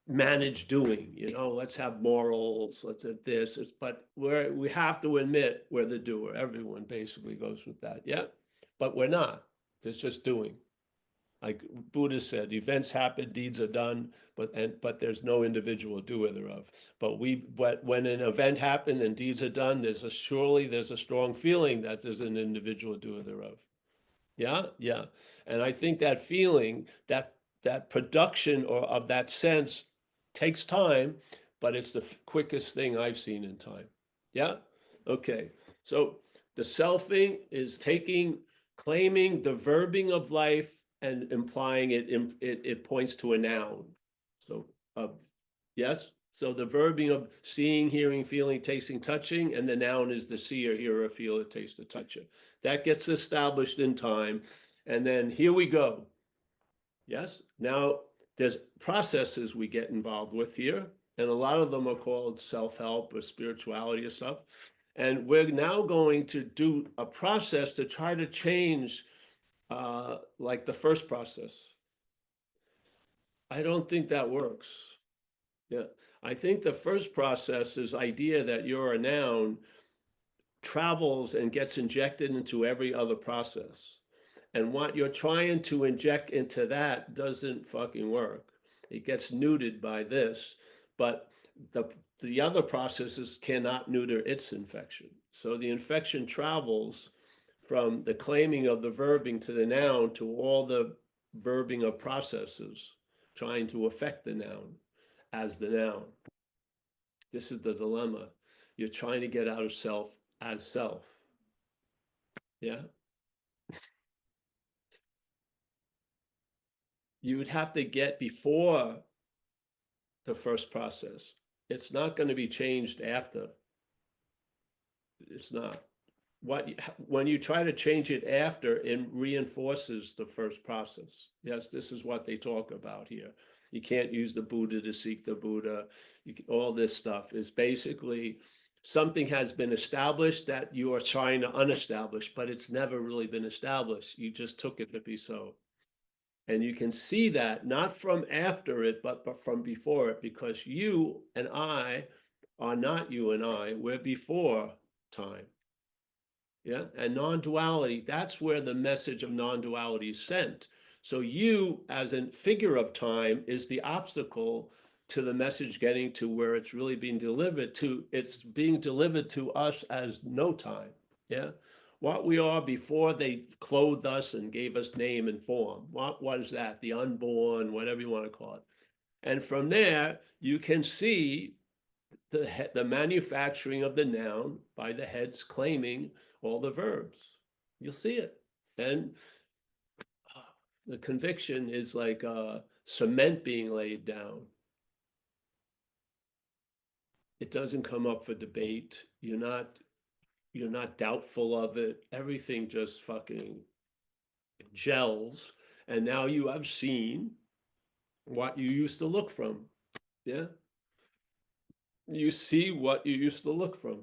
Speaker 1: manage doing, let's have morals, let's have this, but we have to admit we're the doer. Everyone basically goes with that. Yeah, but we're not. It's just doing. Like Buddha said, events happen, deeds are done, but there's no individual doer thereof. But when an event happened and deeds are done, there's a strong feeling that there's an individual doer thereof. Yeah, yeah. And I think that feeling, that production of that sense takes time, but it's the quickest thing I've seen in time. Yeah. Okay. So the selfing is claiming the verbing of life and implying it points to a noun. So, yes. So the verbing of seeing, hearing, feeling, tasting, touching, and the noun is the seer, hearer, feeler, taster, toucher. That gets established in time. And then here we go. Yes. Now there's processes we get involved with here. And a lot of them are called self-help or spirituality or stuff. And we're now going to do a process to try to change like the first process. I don't think that works. Yeah. I think the first process is idea that you're a noun travels and gets injected into every other process. And what you're trying to inject into that doesn't fucking work. It gets neutered by this, but the other processes cannot neuter its infection. So the infection travels from the claiming of the verbing to the noun to all the verbing of processes trying to affect the noun as the noun. This is the dilemma. You're trying to get out of self as self. Yeah. You would have to get before the first process. It's not going to be changed after. It's not. When you try to change it after, it reinforces the first process. Yes, this is what they talk about here. You can't use the Buddha to seek the Buddha. All this stuff is basically something has been established that you are trying to unestablish, but it's never really been established. You just took it to be so. And you can see that not from after it, but from before it, because you and I are not you and I, we're before time. Yeah, and non-duality, that's where the message of non-duality is sent. So you, as a figure of time, is the obstacle to the message getting to where it's really being delivered to. It's being delivered to us as no time. Yeah, what we are before they clothed us and gave us name and form. What was that? The unborn, whatever you want to call it. And from there, you can see the manufacturing of the noun by the heads claiming all the verbs. You'll see it. And the conviction is like cement being laid down. It doesn't come up for debate. You're not doubtful of it. Everything just fucking gels. And now you have seen what you used to look from. Yeah. You see what you used to look from.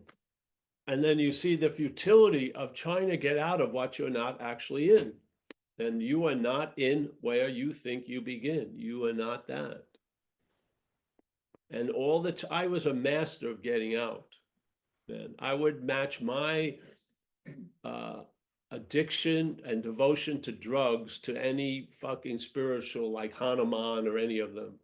Speaker 1: And then you see the futility of trying to get out of what you're not actually in. And you are not in where you think you begin. You are not that. And I was a master of getting out. Man, I would match my addiction and devotion to drugs to any fucking spiritual like Hanuman or any of them.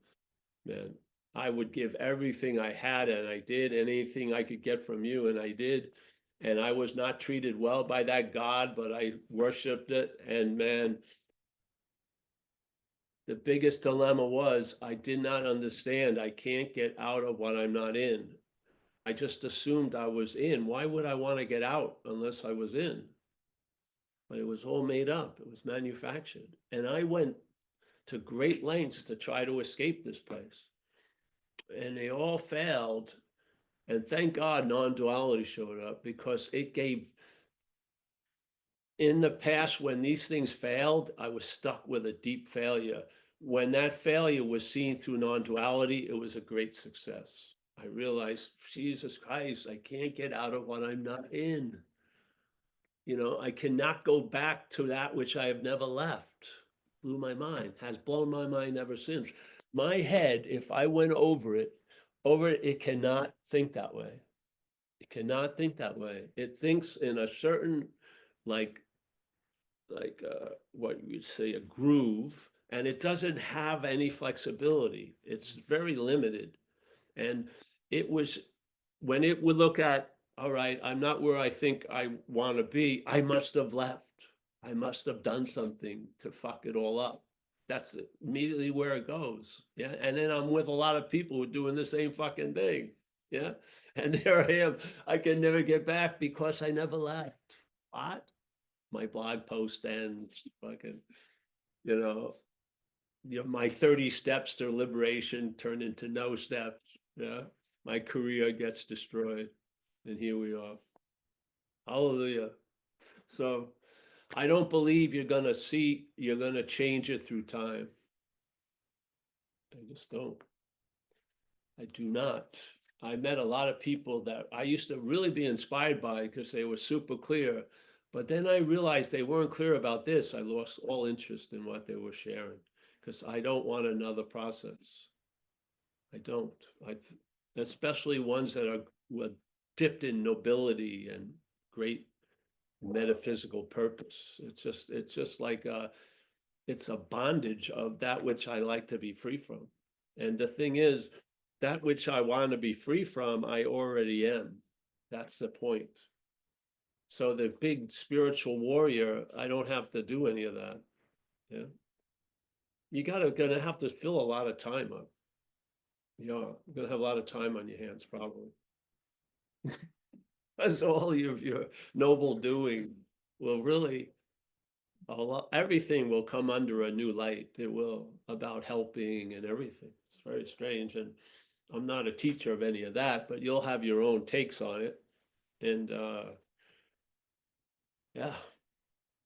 Speaker 1: Man, I would give everything I had, and I did, and anything I could get from you, and I did. And I was not treated well by that God, but I worshiped it. And man, the biggest dilemma was I did not understand. I can't get out of what I'm not in. I just assumed I was in. Why would I want to get out unless I was in? But it was all made up. It was manufactured. And I went to great lengths to try to escape this place. And they all failed. And thank God non-duality showed up, because it gave, in the past when these things failed, I was stuck with a deep failure. When that failure was seen through non-duality, it was a great success. I realized, Jesus Christ, I can't get out of what I'm not in. You know, I cannot go back to that which I have never left. Blew my mind, has blown my mind ever since. My head, if I went over it, it cannot think that way. It cannot think that way. It thinks in a certain, like what you'd say, a groove, and it doesn't have any flexibility. It's very limited. And it was, when it would look at, all right, I'm not where I think I want to be, I must have left. I must have done something to fuck it all up. That's immediately where it goes. Yeah. And then I'm with a lot of people who are doing the same fucking thing. Yeah. And there I am. I can never get back because I never left. What? My blog post ends, fucking, my 30 steps to liberation turn into no steps. Yeah. My career gets destroyed. And here we are. Hallelujah. So I don't believe you're going to change it through time. I just don't. I do not. I met a lot of people that I used to really be inspired by because they were super clear. But then I realized they weren't clear about this. I lost all interest in what they were sharing because I don't want another process. I don't. Especially ones that were dipped in nobility and great metaphysical purpose. It's just like it's a bondage of that which I like to be free from. And the thing is, that which I want to be free from, I already am. That's the point. So the big spiritual warrior, I don't have to do any of that. Yeah. Gonna have to fill a lot of time up. Yeah, you're gonna have a lot of time on your hands, probably. That's all of your noble doing will really everything will come under a new light. It will, about helping and everything. It's very strange. And I'm not a teacher of any of that, but you'll have your own takes on it. And yeah,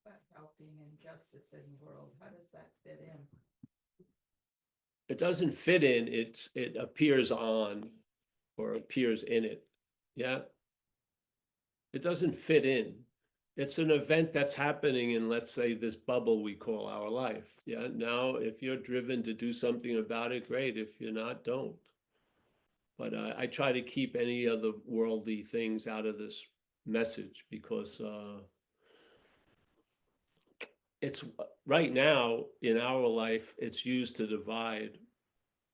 Speaker 6: But helping and justice in the world, how does that fit in?
Speaker 1: it doesn't fit in, it appears on or appears in it. Yeah. It doesn't fit in. It's an event that's happening in, let's say, this bubble we call our life. Yeah. Now, if you're driven to do something about it, great. If you're not, don't. But I try to keep any of the worldly things out of this message because it's right now in our life, it's used to divide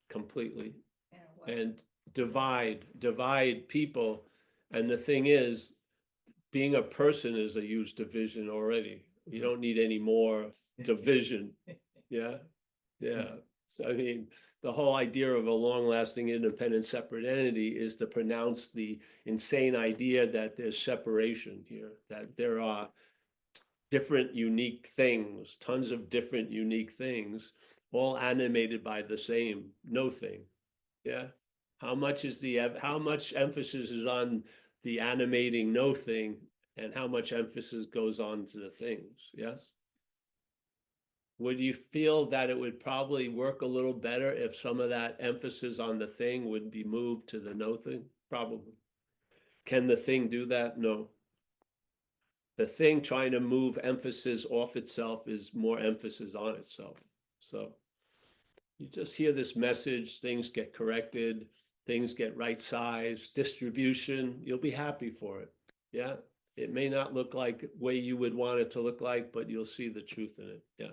Speaker 1: completely
Speaker 6: In a way?
Speaker 1: and divide people. And the thing is, being a person is a huge division already. You don't need any more division. Yeah. Yeah. So, I mean, the whole idea of a long-lasting, independent, separate entity is to pronounce the insane idea that there's separation here, that there are different unique things, tons of different unique things, all animated by the same no thing. Yeah. How much emphasis is on the animating no thing and how much emphasis goes on to the things? Yes. Would you feel that it would probably work a little better if some of that emphasis on the thing would be moved to the no thing? Probably. Can the thing do that? No. The thing trying to move emphasis off itself is more emphasis on itself. So you just hear this message, things get corrected, things get right sized, distribution, you'll be happy for it. Yeah. It may not look like the way you would want it to look like, but you'll see the truth in it. Yeah.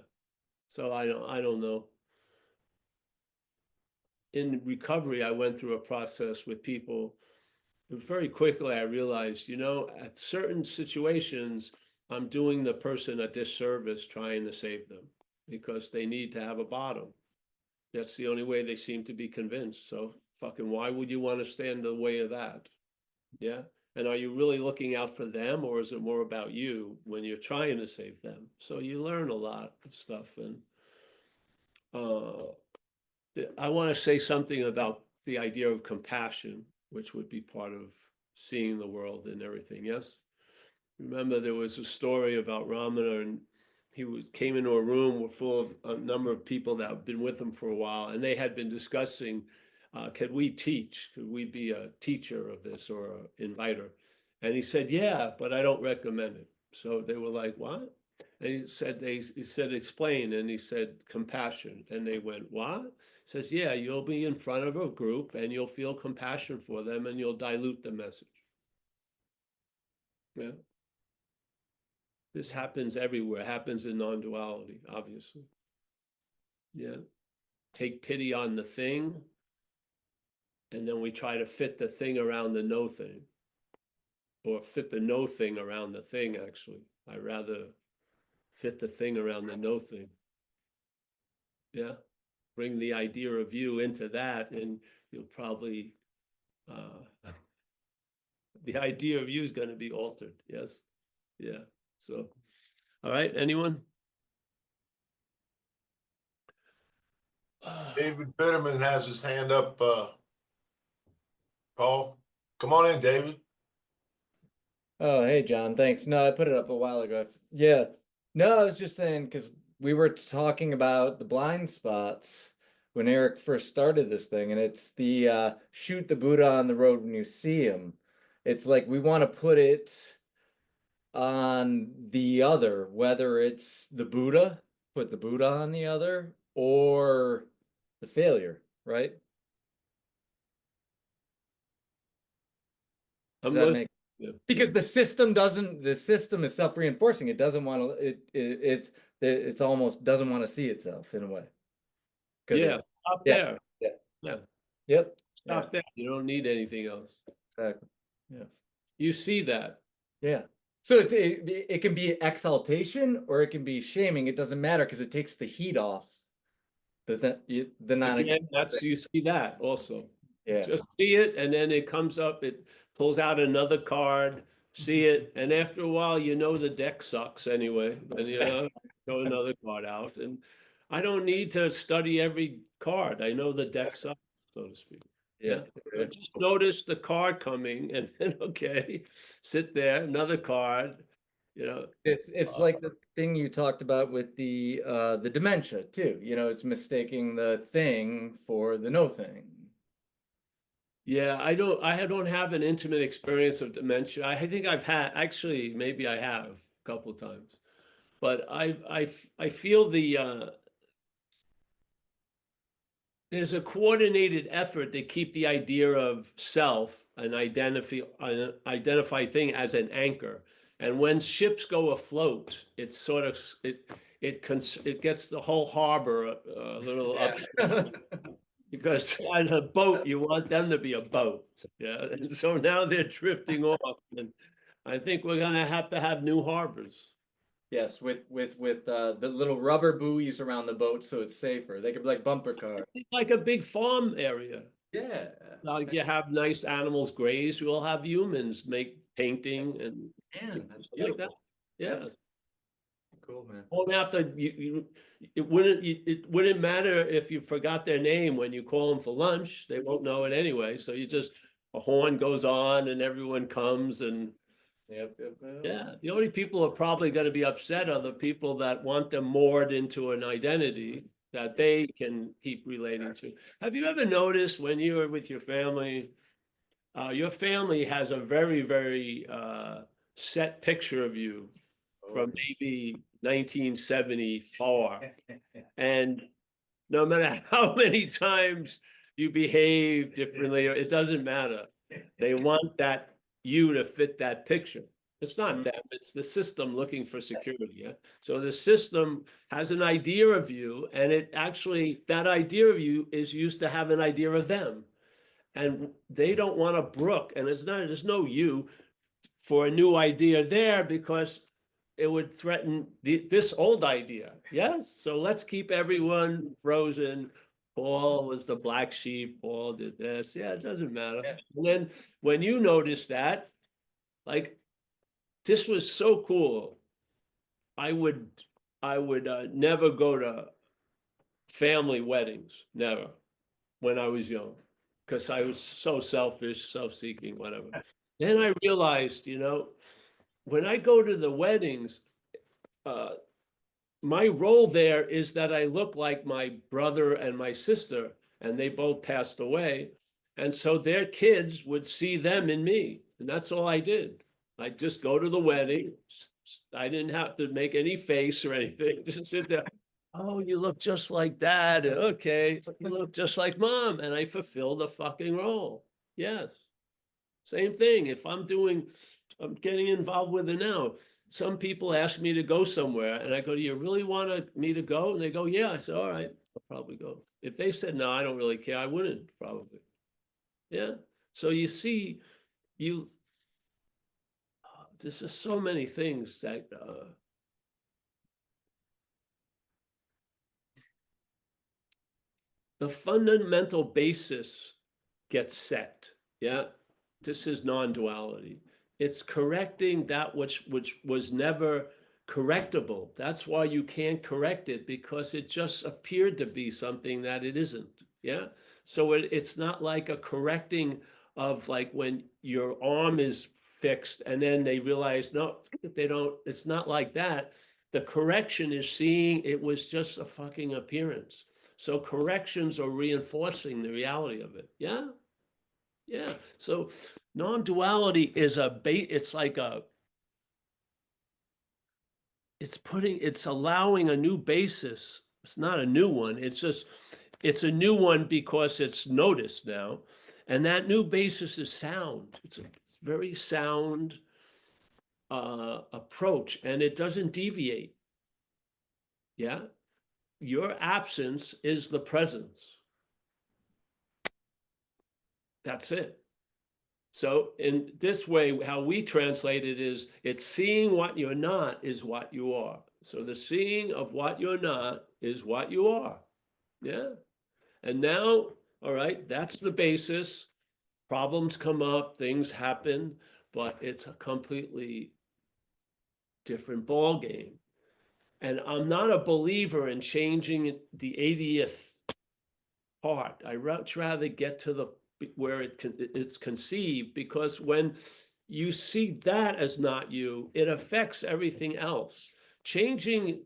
Speaker 1: So I don't know. In recovery, I went through a process with people. Very quickly, I realized, at certain situations, I'm doing the person a disservice trying to save them because they need to have a bottom. That's the only way they seem to be convinced. So fucking why would you want to stand in the way of that? Yeah. And are you really looking out for them, or is it more about you when you're trying to save them? So you learn a lot of stuff. And I want to say something about the idea of compassion, which would be part of seeing the world and everything. Yes. Remember, there was a story about Ramana, and he came into a room full of a number of people that have been with him for a while, and they had been discussing, could we teach? Could we be a teacher of this or an inviter? And he said, yeah, but I don't recommend it. So they were like, what? And he said, explain. And he said, compassion. And they went, what? He says, yeah, you'll be in front of a group and you'll feel compassion for them and you'll dilute the message. Yeah. This happens everywhere. It happens in non-duality, obviously. Yeah. Take pity on the thing, and then we try to fit the thing around the no thing, or fit the no thing around the thing, actually. I rather fit the thing around the no thing. Yeah. Bring the idea of you into that, and you'll probably, the idea of you is going to be altered. Yes. Yeah. So, all right. Anyone?
Speaker 8: David Bitterman has his hand up, Paul. Come on in, David.
Speaker 4: Oh, hey, John. Thanks. No, I put it up a while ago. Yeah. No, I was just saying because we were talking about the blind spots when Eric first started this thing, and it's the shoot the Buddha on the road when you see him. It's like we want to put it on the other, whether it's the Buddha, put the Buddha on the other, or the failure, right? Does that make
Speaker 1: Yeah.
Speaker 4: because the system is self-reinforcing. It doesn't want to it's almost doesn't want to see itself in a way.
Speaker 1: Yeah. Stop there.
Speaker 4: Yeah.
Speaker 1: Yeah.
Speaker 4: Yep.
Speaker 1: Stop there. You don't need anything else.
Speaker 4: Exactly. Yeah.
Speaker 1: You see that.
Speaker 4: Yeah. So it can be exaltation or it can be shaming. It doesn't matter because it takes the heat off the non.
Speaker 1: Again, you see that also.
Speaker 4: Yeah.
Speaker 1: Just see it, and then it comes up, it pulls out another card, see it, and after a while, you know the deck sucks anyway, and you know, throw another card out, and I don't need to study every card. I know the deck sucks, so to speak. Yeah, so just notice the card coming, and then okay, sit there, another card, you know.
Speaker 4: It's like the thing you talked about with the dementia too. You know, it's mistaking the thing for the no thing.
Speaker 1: Yeah, I don't have an intimate experience of dementia. I think I've had, actually, maybe I have a couple of times, but I feel there's a coordinated effort to keep the idea of self an identify thing as an anchor. And when ships go afloat, it's sort of it gets the whole harbor a little upset. Because as a boat, you want them to be a boat. Yeah. And so now they're drifting off. And I think we're gonna have to have new harbors.
Speaker 4: Yes, with the little rubber buoys around the boat so it's safer. They could be like bumper cars.
Speaker 1: It's like a big farm area.
Speaker 4: Yeah.
Speaker 1: Like you have nice animals graze, we'll have humans make painting and
Speaker 4: Man, that's
Speaker 1: like that.
Speaker 4: beautiful.
Speaker 1: Yeah.
Speaker 4: Yes. Cool, man.
Speaker 1: Won't have to, it wouldn't matter if you forgot their name when you call them for lunch. They won't know it anyway. So you just, a horn goes on and everyone comes and
Speaker 4: Yep.
Speaker 1: yeah, the only people who are probably going to be upset are the people that want them moored into an identity that they can keep relating to. Have you ever noticed when you are with your family has a very, very set picture of you from maybe 1974. And no matter how many times you behave differently, it doesn't matter. They want that you to fit that picture. It's not them, it's the system looking for security. Yeah. So the system has an idea of you, and it actually, that idea of you is used to have an idea of them. And they don't want to brook, and there's no you for a new idea there because it would threaten this old idea. Yes. So let's keep everyone frozen. Paul was the black sheep. Paul did this. Yeah, it doesn't matter.
Speaker 4: Yeah.
Speaker 1: And then when you notice that, like, this was so cool. I would never go to family weddings, never, when I was young, because I was so selfish, self-seeking, whatever. Then I realized, when I go to the weddings, my role there is that I look like my brother and my sister, and they both passed away. And so their kids would see them in me. And that's all I did. I'd just go to the wedding. I didn't have to make any face or anything. Just sit there. Oh, you look just like dad. Okay. You look just like mom. And I fulfill the fucking role. Yes. Same thing. If I'm getting involved with it now. Some people ask me to go somewhere and I go, do you really want me to go? And they go, yeah. I said, all right, I'll probably go. If they said, no, I don't really care, I wouldn't probably. Yeah. So you see, there's just so many things that, the fundamental basis gets set. Yeah. This is non-duality. It's correcting that which was never correctable. That's why you can't correct it, because it just appeared to be something that it isn't. Yeah. So it's not like a correcting of like when your arm is fixed and then they realize, no, they don't, it's not like that. The correction is seeing it was just a fucking appearance. So corrections are reinforcing the reality of it. Yeah. Yeah. So non-duality is it's allowing a new basis. It's not a new one. It's a new one because it's noticed now. And that new basis is sound. It's a very sound approach, and it doesn't deviate. Yeah. Your absence is the presence. That's it. So in this way, how we translate it is, it's seeing what you're not is what you are. So the seeing of what you're not is what you are. Yeah. And now, all right, that's the basis. Problems come up, things happen. but it's a completely different ball game. And I'm not a believer in changing the 80th part. I much rather get to the where it's conceived, because when you see that as not you, it affects everything else. Changing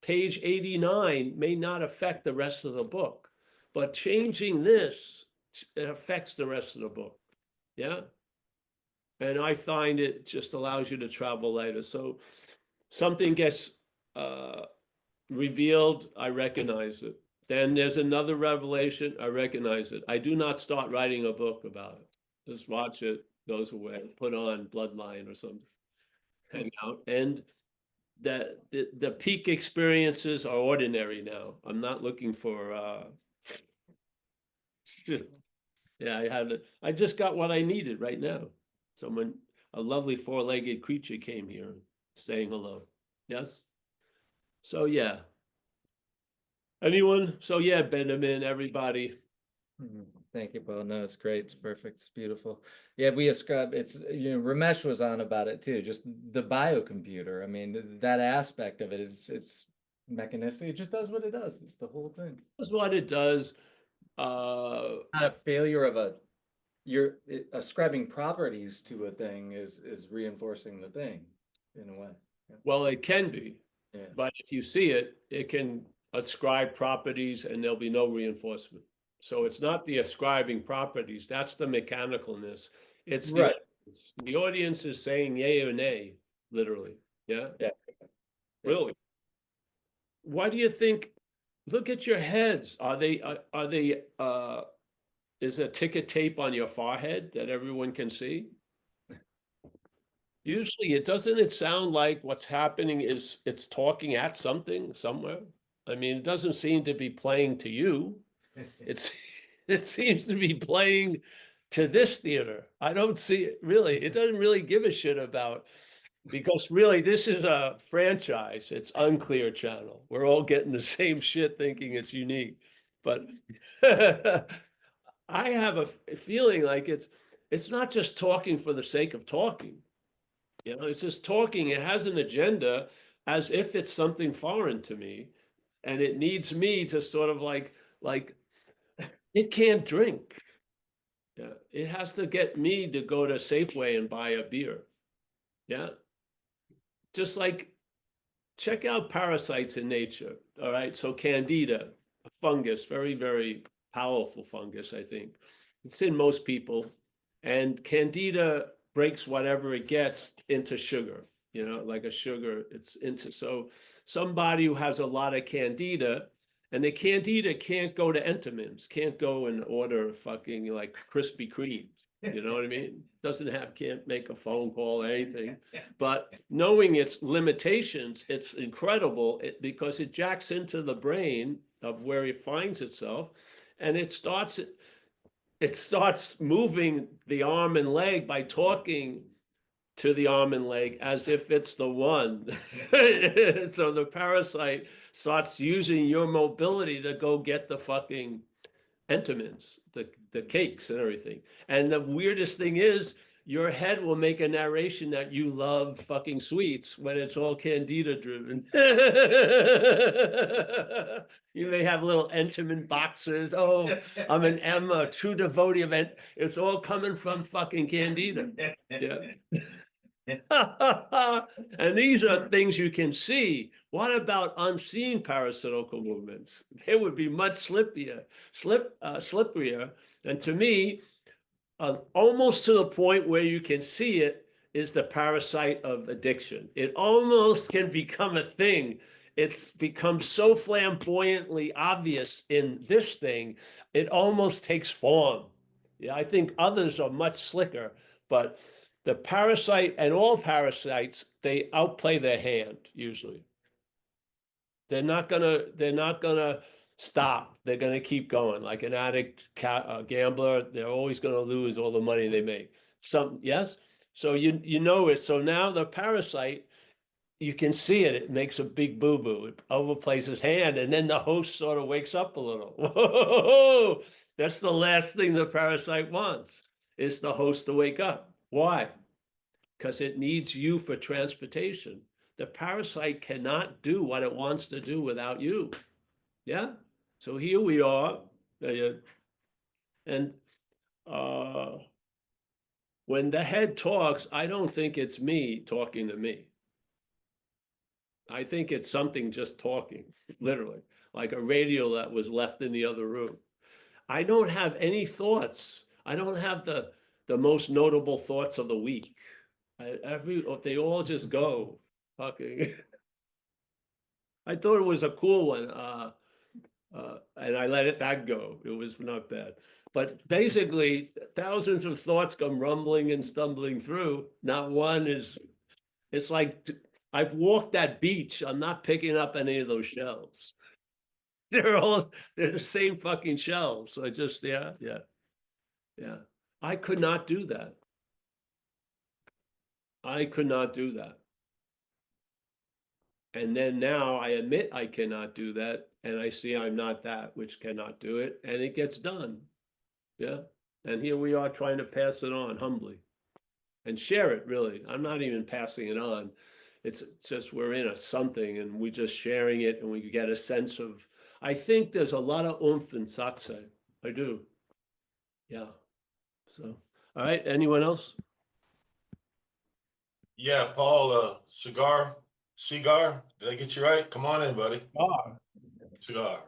Speaker 1: page 89 may not affect the rest of the book, but changing this, it affects the rest of the book. Yeah. And I find it just allows you to travel lighter. So something gets revealed, I recognize it. Then there's another revelation, I recognize it. I do not start writing a book about it. Just watch it, goes away, put on Bloodline or something, hang out. And the peak experiences are ordinary now. I'm not looking for yeah, I just got what I needed right now. A lovely four-legged creature came here saying hello. Yes? So yeah. Anyone? So yeah, Benjamin, everybody.
Speaker 4: Thank you, Paul. No, it's great. It's perfect. It's beautiful. Yeah, we ascribe it's, Ramesh was on about it too. Just the biocomputer. I mean, that aspect of it is it's mechanistic. It just does what it does. It's the whole thing.
Speaker 1: That's what it does.
Speaker 4: Not a failure of you're ascribing properties to a thing is reinforcing the thing in a way. Yeah.
Speaker 1: Well, it can be,
Speaker 4: Yeah.
Speaker 1: but if you see it, it can ascribe properties and there'll be no reinforcement. So it's not the ascribing properties, that's the mechanicalness. It's
Speaker 4: Right.
Speaker 1: The audience is saying yay or nay, literally. Yeah.
Speaker 4: Yeah.
Speaker 1: Really. Why do you think? Look at your heads. Are they is a ticket tape on your forehead that everyone can see? Usually it sound like what's happening is it's talking at something somewhere. I mean, it doesn't seem to be playing to you. It seems to be playing to this theater. I don't see it really. It doesn't really give a shit about, because really this is a franchise. It's Unclear Channel. We're all getting the same shit thinking it's unique. But I have a feeling like it's not just talking for the sake of talking. It's just talking. It has an agenda as if it's something foreign to me. And it needs me to sort of like it can't drink. Yeah. It has to get me to go to Safeway and buy a beer. Yeah. Just like check out parasites in nature. All right. So Candida, a fungus, very, very powerful fungus, I think. It's in most people. And Candida breaks whatever it gets into sugar, like a sugar. It's into, so somebody who has a lot of Candida, and the Candida can't go to Entenmann's, can't go and order fucking like Krispy Kreme. You know what I mean? Can't make a phone call or anything. But knowing its limitations, it's incredible because it jacks into the brain of where it finds itself, and it starts moving the arm and leg by talking to the arm and leg as if it's the one. So the parasite starts using your mobility to go get the fucking Entenmann's, the cakes and everything. And the weirdest thing is, your head will make a narration that you love fucking sweets when it's all Candida driven. You may have little Entenmann boxes. Oh, I'm a true devotee of it's all coming from fucking Candida. Yeah. And these are things you can see. What about unseen parasitical movements? They would be much slipperier. And to me, almost to the point where you can see it is the parasite of addiction. It almost can become a thing. It's become so flamboyantly obvious in this thing, it almost takes form. Yeah, I think others are much slicker, but the parasite and all parasites, they outplay their hand usually. They're not gonna stop. They're gonna keep going. Like an addict, gambler, they're always gonna lose all the money they make. Yes. So you know it. So now the parasite, you can see it. It makes a big boo-boo. It overplays his hand, and then the host sort of wakes up a little. Whoa! That's the last thing the parasite wants, is the host to wake up. Why? because it needs you for transportation. The parasite cannot do what it wants to do without you. Yeah. So here we are. And when the head talks, I don't think it's me talking to me. I think it's something just talking, literally, like a radio that was left in the other room. I don't have any thoughts. I don't have the most notable thoughts of the week. They all just go fucking. I thought it was a cool one, and I let that go. It was not bad. But basically, thousands of thoughts come rumbling and stumbling through. Not one is. It's like I've walked that beach. I'm not picking up any of those shells. They're the same fucking shells. So I just yeah. I could not do that. I could not do that. And then now I admit I cannot do that, and I see I'm not that which cannot do it, and it gets done. Yeah. And here we are trying to pass it on humbly and share it, really. I'm not even passing it on. It's just we're in a something and we're just sharing it, and we get a sense of, I think there's a lot of oomph in satsang. I do. Yeah. So, all right. Anyone else?
Speaker 8: Yeah, Paul, cigar, did I get you right? Come on in, buddy. Cigar.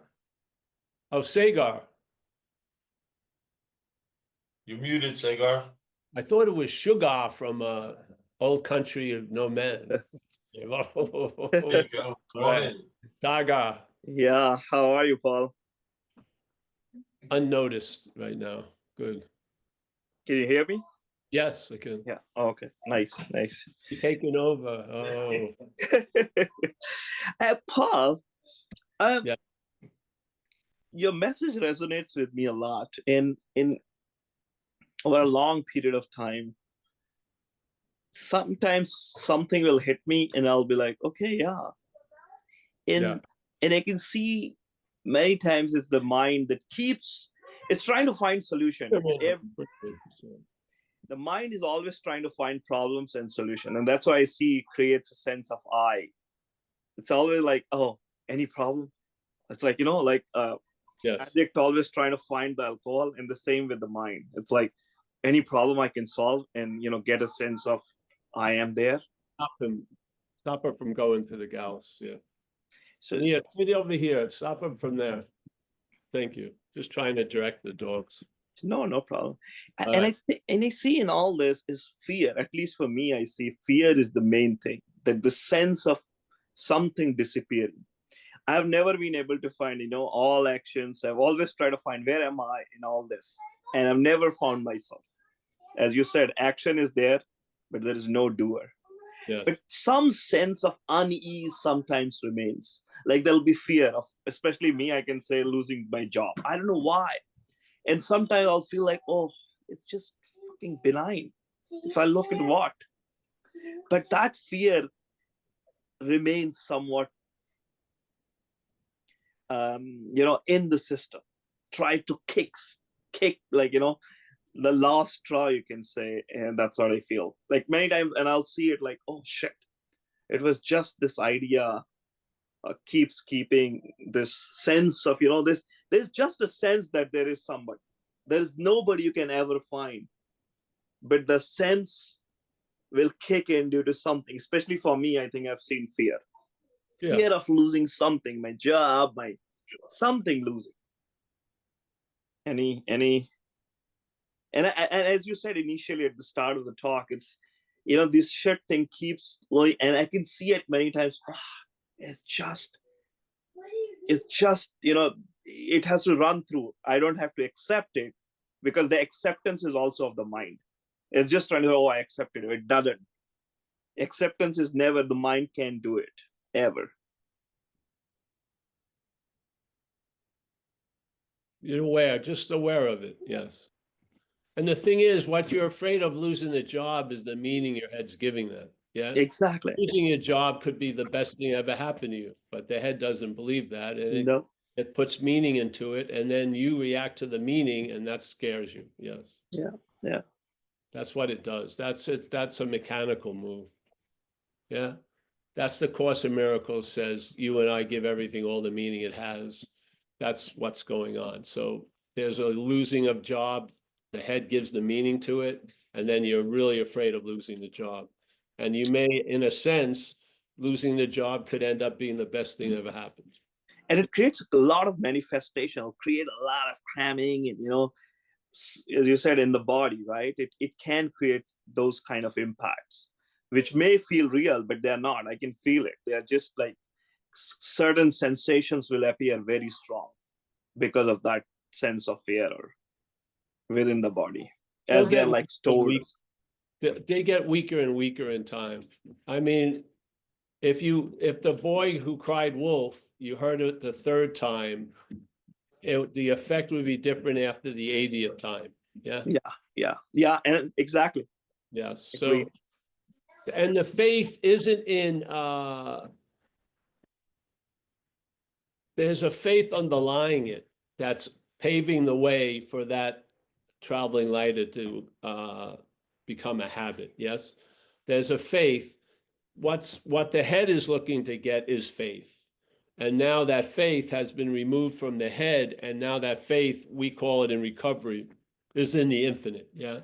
Speaker 1: Oh, Sagar.
Speaker 8: You're muted, Sagar.
Speaker 1: I thought it was Sugar from Old Country of No Men.
Speaker 8: There you go. Come on in.
Speaker 1: Saga,
Speaker 9: Yeah, how are you, Paul?
Speaker 1: unnoticed right now. Good.
Speaker 9: Can you hear me?
Speaker 1: Yes, I can.
Speaker 9: Yeah. Okay. Nice.
Speaker 1: You're taking over. Oh,
Speaker 9: Paul,
Speaker 1: Yeah.
Speaker 9: your message resonates with me a lot. In over a long period of time, sometimes something will hit me, and I'll be like, okay, yeah. And I can see many times it's the mind that it's trying to find solution. The mind is always trying to find problems and solution, and that's why I see it creates a sense of I. It's always like, oh, any problem? It's like,
Speaker 1: Yes.
Speaker 9: addict always trying to find the alcohol, and the same with the mind. It's like any problem I can solve, and get a sense of I am there.
Speaker 1: Stop her from going to the gals. Yeah.
Speaker 9: So
Speaker 1: Yeah, sit over here. Stop him from there. Thank you. Just trying to direct the dogs.
Speaker 9: no problem.
Speaker 1: All
Speaker 9: And
Speaker 1: right.
Speaker 9: I see in all this is fear. At least for me, I see fear is the main thing. That the sense of something disappearing. I've never been able to find, all actions. I've always tried to find where am I in all this, and I've never found myself. As you said, action is there, but there is no doer.
Speaker 1: Yes.
Speaker 9: But some sense of unease sometimes remains. Like there'll be fear of, especially me, I can say, losing my job. I don't know why. And sometimes I'll feel like, oh, it's just fucking benign. If I look at what. But that fear remains somewhat, in the system. Try to kick, like, the last straw, you can say. And that's what I feel. Like many times, and I'll see it like, oh, shit. It was just this idea keeps keeping this sense of, there's just a sense that there is somebody. There is nobody you can ever find. But the sense will kick in due to something. Especially for me, I think I've seen fear.
Speaker 1: Yeah.
Speaker 9: Fear of losing something, my job, my something losing. And as you said initially at the start of the talk, it's, this shit thing keeps going, and I can see it many times. It's just, it has to run through. I don't have to accept it, because the acceptance is also of the mind. It's just trying to, oh, I accepted it. It doesn't. Acceptance is never, the mind can't do it, ever.
Speaker 1: You're just aware of it. Yes. And the thing is, what you're afraid of losing the job is the meaning your head's giving that. Yeah.
Speaker 9: Exactly.
Speaker 1: Losing your job could be the best thing ever happened to you, but the head doesn't believe that. And it puts meaning into it. And then you react to the meaning, and that scares you. Yes.
Speaker 9: Yeah.
Speaker 1: That's what it does. That's a mechanical move. Yeah. That's the Course in Miracles says you and I give everything all the meaning it has. That's what's going on. So there's a losing of job. The head gives the meaning to it. And then you're really afraid of losing the job. And you may, in a sense, losing the job could end up being the best thing that ever happened.
Speaker 9: And it creates a lot of manifestation. It'll create a lot of cramming and, as you said, in the body, right? It can create those kind of impacts, which may feel real, but they're not. I can feel it. They're just like certain sensations will appear very strong because of that sense of fear within the body, as they're like stored.
Speaker 1: They get weaker and weaker in time. I mean, if the boy who cried wolf, you heard it the third time, the effect would be different after the 80th time. Yeah.
Speaker 9: And exactly.
Speaker 1: Yes. So,
Speaker 9: Agreed.
Speaker 1: and the faith isn't in, there's a faith underlying it that's paving the way for that traveling lighter to become a habit. Yes. There's a faith. What the head is looking to get is faith. And now that faith has been removed from the head. And now that faith, we call it in recovery, is in the infinite. Yeah.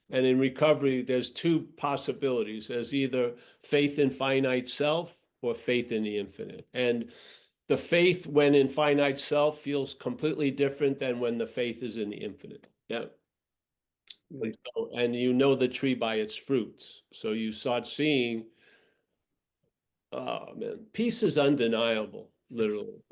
Speaker 1: And in recovery, there's two possibilities. There's either faith in finite self or faith in the infinite. And the faith when in finite self feels completely different than when the faith is in the infinite. Yeah. And you know the tree by its fruits. So you start seeing, oh man, peace is undeniable, literally.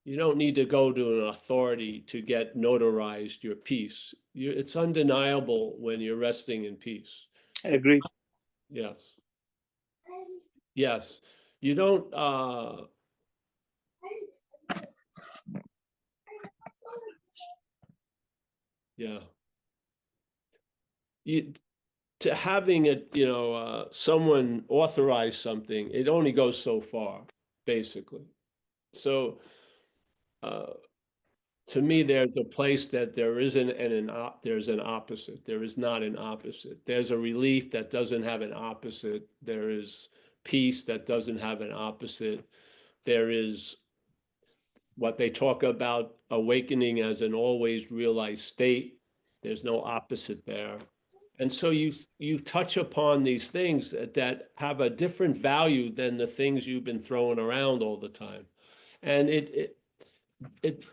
Speaker 1: You don't need to go to an authority to get notarized your peace. It's undeniable when you're resting in peace.
Speaker 9: I agree.
Speaker 1: Yes. Yes. You don't, yeah. To having it, someone authorize something, it only goes so far, basically. So, to me, there's a place that there isn't there's an opposite. There is not an opposite. There's a relief that doesn't have an opposite. There is peace that doesn't have an opposite. There is what they talk about awakening as an always realized state. There's no opposite there. And so you touch upon these things that have a different value than the things you've been throwing around all the time. And it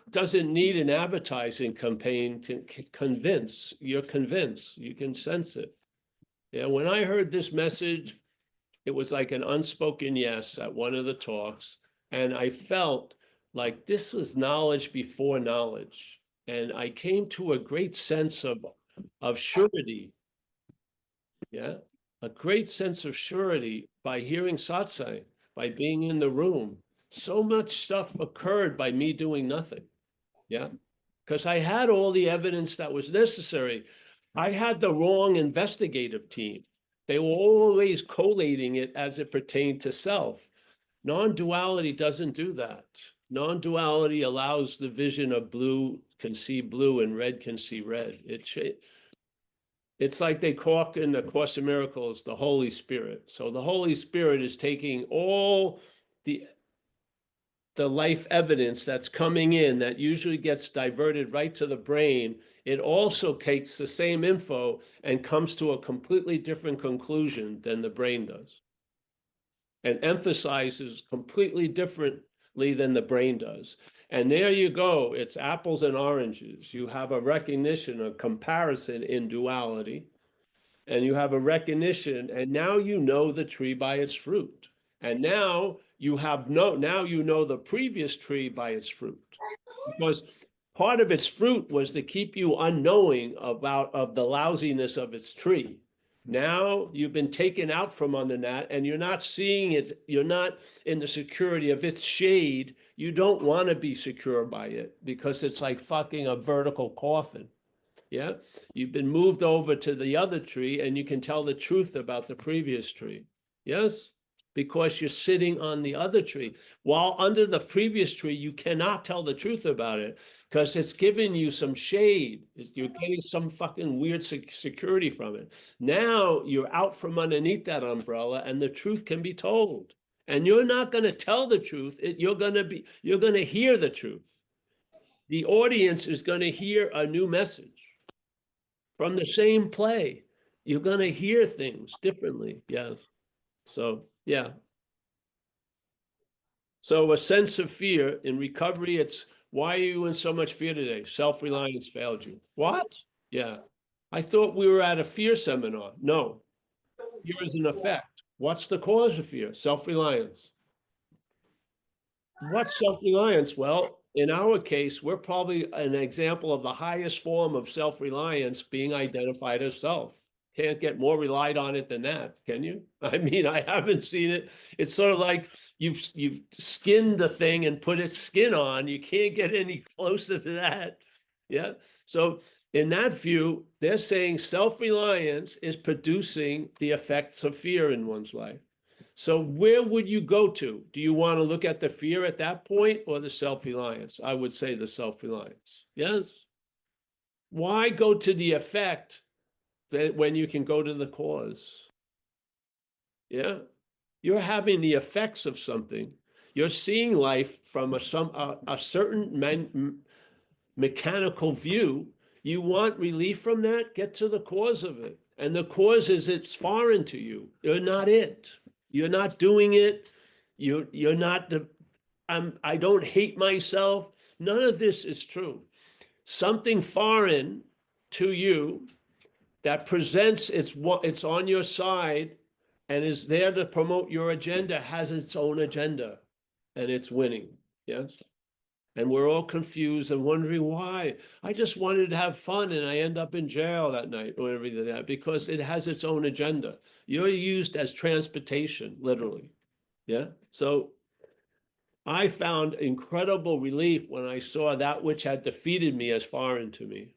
Speaker 1: doesn't need an advertising campaign to convince. You're convinced. You can sense it. Yeah, when I heard this message, it was like an unspoken yes at one of the talks. And I felt like this was knowledge before knowledge. And I came to a great sense of surety. Yeah, a great sense of surety by hearing satsang, by being in the room. So much stuff occurred by me doing nothing. Yeah, because I had all the evidence that was necessary. I had the wrong investigative team. They were always collating it as it pertained to self. Non-duality doesn't do that. Non-duality allows the vision of blue can see blue and red can see red. It's like they talk in the Course in Miracles, the Holy Spirit. So the Holy Spirit is taking all the life evidence that's coming in that usually gets diverted right to the brain. It also takes the same info and comes to a completely different conclusion than the brain does, and emphasizes completely differently than the brain does. And there you go. It's apples and oranges. You have a recognition, a comparison in duality, and you have a recognition, and now you know the tree by its fruit. And now you know the previous tree by its fruit, because part of its fruit was to keep you unknowing of the lousiness of its tree. Now you've been taken out from under that, and you're not seeing it. You're not in the security of its shade. You don't want to be secure by it because it's like fucking a vertical coffin. Yeah, you've been moved over to the other tree, and you can tell the truth about the previous tree. Yes. because you're sitting on the other tree. While under the previous tree, you cannot tell the truth about it because it's giving you some shade. You're getting some fucking weird security from it. Now you're out from underneath that umbrella and the truth can be told. And you're not going to tell the truth. You're going to hear the truth. The audience is going to hear a new message from the same play. You're going to hear things differently. Yes. So, yeah. So a sense of fear in recovery, it's why are you in so much fear today? Self-reliance failed you. What? Yeah. I thought we were at a fear seminar. No. Fear is an effect. What's the cause of fear? Self-reliance. What's self-reliance? Well, in our case, we're probably an example of the highest form of self-reliance being identified as self. Can't get more relied on it than that, can you? I mean, I haven't seen it. It's sort of like you've skinned the thing and put its skin on. You can't get any closer to that. Yeah. So in that view, they're saying self-reliance is producing the effects of fear in one's life. So where would you go to? Do you want to look at the fear at that point or the self-reliance? I would say the self-reliance. Yes. Why go to the effect when you can go to the cause? Yeah. You're having the effects of something. You're seeing life from a certain mechanical view. You want relief from that? Get to the cause of it. And the cause is it's foreign to you. You're not it. You're not doing it. You're not I don't hate myself. None of this is true. Something foreign to you that presents it's on your side and is there to promote your agenda has its own agenda and it's winning. Yes. And we're all confused and wondering why. I just wanted to have fun and I end up in jail that night or everything like that because it has its own agenda. You're used as transportation, literally. Yeah. So I found incredible relief when I saw that which had defeated me as foreign to me.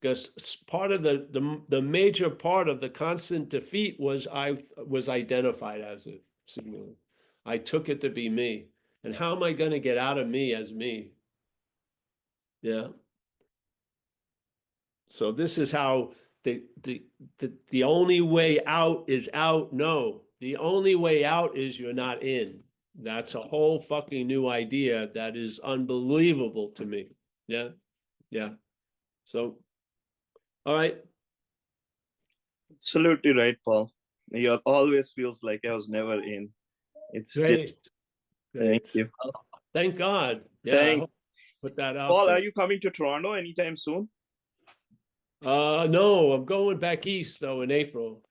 Speaker 1: Because part of the major part of the constant defeat was I was identified as it, seemingly. I took it to be me. And how am I going to get out of me as me? Yeah. So this is how the only way out is out. No, the only way out is you're not in. That's a whole fucking new idea that is unbelievable to me. Yeah. Yeah. So, all right.
Speaker 9: Absolutely right, Paul. You always feels like I was never in. It's
Speaker 1: Great.
Speaker 9: Thank you.
Speaker 1: Thank God. Yeah. I
Speaker 9: Thanks.
Speaker 1: hope I put that out
Speaker 9: Paul,
Speaker 1: there.
Speaker 9: are you coming to Toronto anytime soon?
Speaker 1: No, I'm going back east though in April.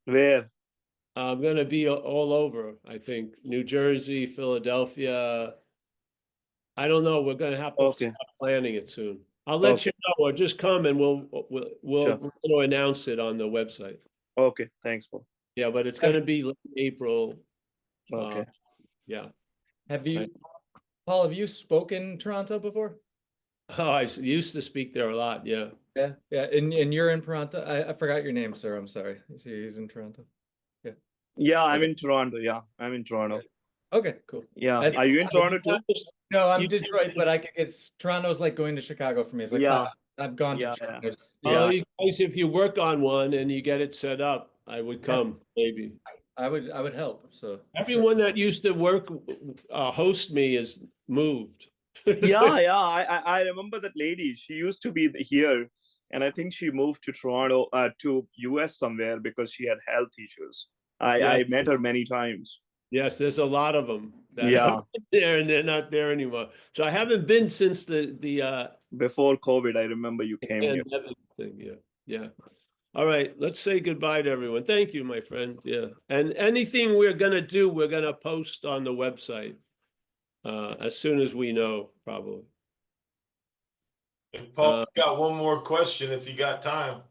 Speaker 9: Where?
Speaker 1: I'm going to be all over, I think. New Jersey, Philadelphia. I don't know. We're going to have to
Speaker 9: Okay.
Speaker 1: start planning it soon. I'll let
Speaker 9: Okay.
Speaker 1: you know, or just come and we'll
Speaker 9: Sure.
Speaker 1: we're going to announce it on the website.
Speaker 9: Okay. Thanks, Paul.
Speaker 1: Yeah, but it's going to be late April.
Speaker 9: Okay.
Speaker 1: Yeah.
Speaker 4: Have you, Paul, have you spoken in Toronto before?
Speaker 1: Oh, I used to speak there a lot. Yeah.
Speaker 4: Yeah, yeah. And you're in Toronto. I forgot your name, sir. I'm sorry. He's in Toronto.
Speaker 9: Yeah, I'm
Speaker 1: Okay.
Speaker 9: in Toronto. Yeah, I'm in Toronto.
Speaker 4: Okay, cool.
Speaker 9: Yeah.
Speaker 4: I-
Speaker 9: Are you in Toronto too?
Speaker 4: No, I'm
Speaker 1: You-
Speaker 4: Detroit, but I could get Toronto's like going to Chicago for me. It's like
Speaker 9: Yeah.
Speaker 4: I've gone
Speaker 9: Yeah,
Speaker 4: to Toronto.
Speaker 9: yeah.
Speaker 4: It's-
Speaker 1: Oh,
Speaker 9: Yeah.
Speaker 1: you guys, if you work on one and you get it set up, I would come, maybe.
Speaker 4: I would help. So
Speaker 1: Everyone that used to work, host me is moved.
Speaker 9: Yeah, yeah. I remember that lady. She used to be here, and I think she moved to Toronto, to US somewhere because she had health issues. I met her many times.
Speaker 1: Yes, there's a lot of them that
Speaker 9: Yeah.
Speaker 1: have been there and they're not there anymore. So I haven't been since the
Speaker 9: Before COVID, I remember you came here.
Speaker 1: pandemic thing. Yeah, yeah. All right, let's say goodbye to everyone. Thank you, my friend. Yeah, and anything we're gonna do, we're gonna post on the website as soon as we know, probably.
Speaker 8: Hey, Paul, got one more question if you got time.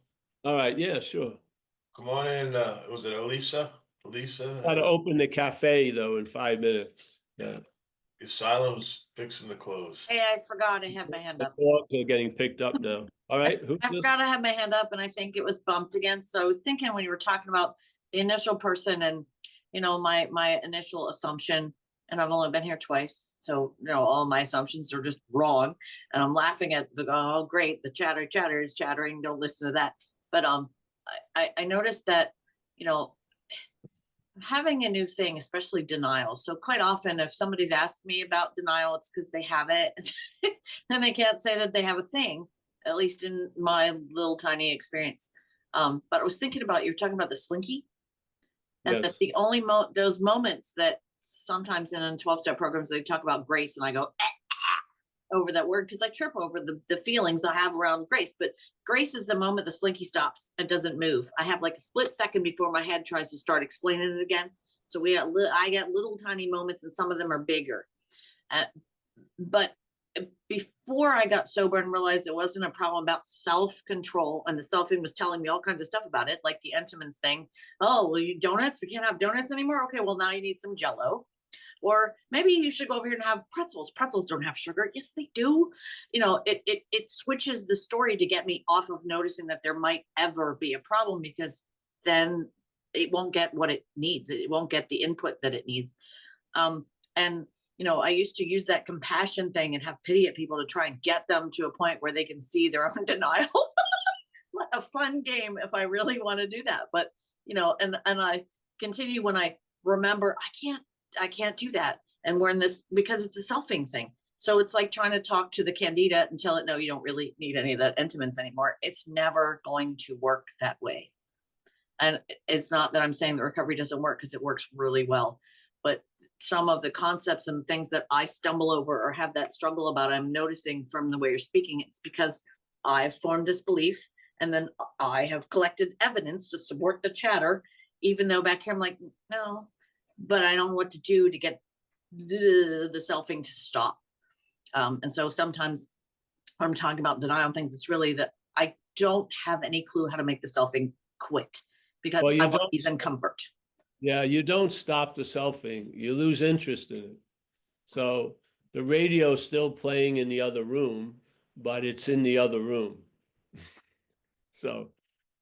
Speaker 1: All right, yeah, sure.
Speaker 8: Come on in. Was it Elisa? Elisa?
Speaker 1: Got to open the cafe though in 5 minutes. Yeah,
Speaker 8: Asylum's fixing to close.
Speaker 10: Hey, I forgot I had my hand
Speaker 1: the
Speaker 10: up.
Speaker 1: dogs are getting picked up now. All right, who's
Speaker 10: I
Speaker 1: this?
Speaker 10: forgot I had my hand up and I think it was bumped again. So I was thinking when you were talking about the initial person and my initial assumption, and I've only been here twice, so all my assumptions are just wrong. And I'm laughing at oh great, the chatter is chattering, don't listen to that. But I noticed that, having a new thing, especially denial. So quite often if somebody's asked me about denial, it's because they have it. And they can't say that they have a thing, at least in my little tiny experience. But I was thinking about, you're talking about the slinky. And that
Speaker 1: Yes.
Speaker 10: the only those moments that sometimes in 12-step programs, they talk about grace, and I go over that word because I trip over the feelings I have around grace. But grace is the moment the slinky stops and doesn't move. I have like a split second before my head tries to start explaining it again. So I get little tiny moments, and some of them are bigger. But before I got sober and realized it wasn't a problem about self-control, and the selfing was telling me all kinds of stuff about it, like the Entenmann's thing. Oh, well, donuts? We can't have donuts anymore? Okay, well, now you need some Jell-O. Or maybe you should go over here and have pretzels. Pretzels don't have sugar. Yes, they do. It switches the story to get me off of noticing that there might ever be a problem, because then it won't get what it needs. It won't get the input that it needs. And I used to use that compassion thing and have pity at people to try and get them to a point where they can see their own denial. What a fun game if I really want to do that. But, and I continue when I remember I can't do that. And we're in this because it's a selfing thing. So it's like trying to talk to the candida and tell it, no, you don't really need any of that Entenmann's anymore. It's never going to work that way. And it's not that I'm saying that recovery doesn't work, because it works really well. But some of the concepts and things that I stumble over or have that struggle about, I'm noticing from the way you're speaking, it's because I've formed this belief, and then I have collected evidence to support the chatter, even though back here I'm like, no, but I don't know what to do to get the selfing to stop. And so sometimes when I'm talking about denial and things, it's really that I don't have any clue how to make the selfing quit, because
Speaker 1: Well, you
Speaker 10: I want
Speaker 1: don't-
Speaker 10: ease and comfort.
Speaker 1: Yeah, you don't stop the selfing. You lose interest in it. So the radio's still playing in the other room, but it's in the other room. So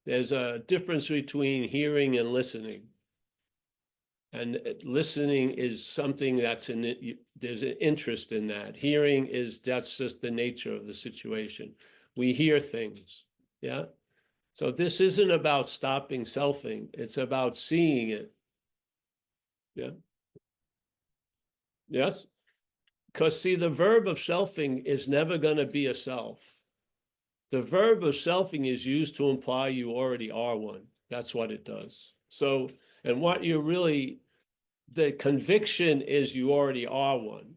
Speaker 1: there's a difference between hearing and listening. And listening is something that's in it. There's an interest in that. Hearing that's just the nature of the situation. We hear things. Yeah. So this isn't about stopping selfing. It's about seeing it. Yeah. Yes. Because see, the verb of selfing is never going to be a self. The verb of selfing is used to imply you already are one. That's what it does. So, and what you're really, the conviction is you already are one.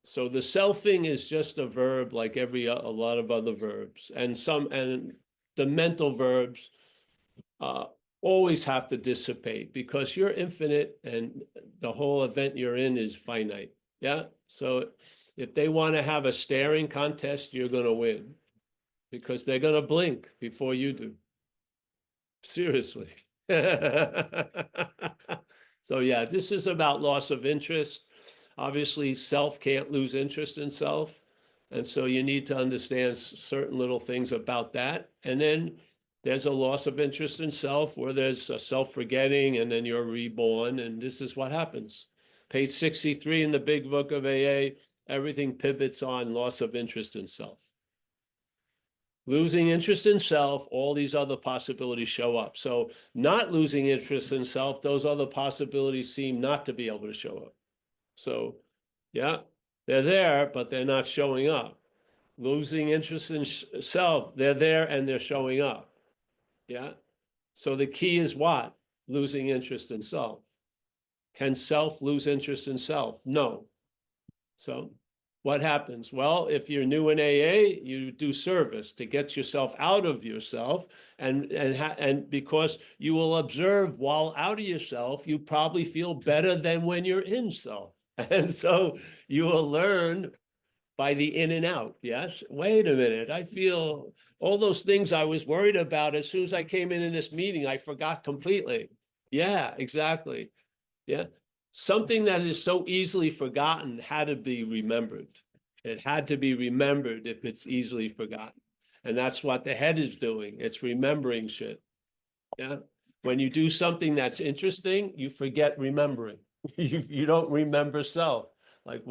Speaker 1: So the selfing is just a verb like a lot of other verbs, and the mental verbs always have to dissipate, because you're infinite and the whole event you're in is finite. Yeah. So if they want to have a staring contest, you're going to win, because they're going to blink before you do. Seriously. So yeah, this is about loss of interest. Obviously, self can't lose interest in self. And so you need to understand certain little things about that. And then there's a loss of interest in self, where there's a self-forgetting, and then you're reborn. And this is what happens. Page 63 in the big book of AA, everything pivots on loss of interest in self. Losing interest in self, all these other possibilities show up. So not losing interest in self, those other possibilities seem not to be able to show up. So yeah, they're there, but they're not showing up. Losing interest in self, they're there and they're showing up. Yeah. So the key is what? Losing interest in self. Can self lose interest in self? No. So what happens? Well, if you're new in AA, you do service to get yourself out of yourself, and because you will observe while out of yourself, you probably feel better than when you're in self. And so you will learn by the in and out. Yes. Wait a minute. I feel all those things I was worried about as soon as I came in this meeting, I forgot completely. Yeah, exactly. Yeah. Something that is so easily forgotten had to be remembered. It had to be remembered if it's easily forgotten. And that's what the head is doing. It's remembering shit. Yeah. when you do something that's interesting, you forget remembering. You don't remember self. Like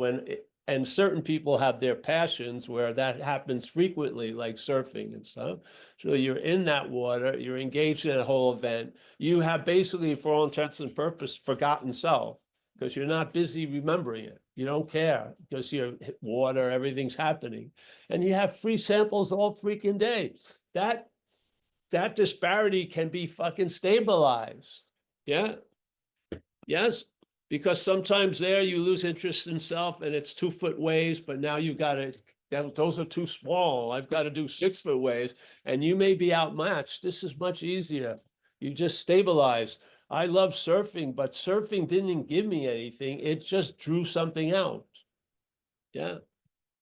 Speaker 1: and certain people have their passions where that happens frequently, like surfing and stuff. So you're in that water, you're engaged in a whole event. You have basically, for all intents and purposes, forgotten self because you're not busy remembering it. You don't care because you're water, everything's happening. And you have free samples all freaking day. That disparity can be fucking stabilized. Yeah. Yes. Because sometimes there you lose interest in self and it's 2-foot waves, but now you got to, those are too small. I've got to do 6-foot waves and you may be outmatched. This is much easier. You just stabilize. I love surfing, but surfing didn't give me anything. It just drew something out. Yeah.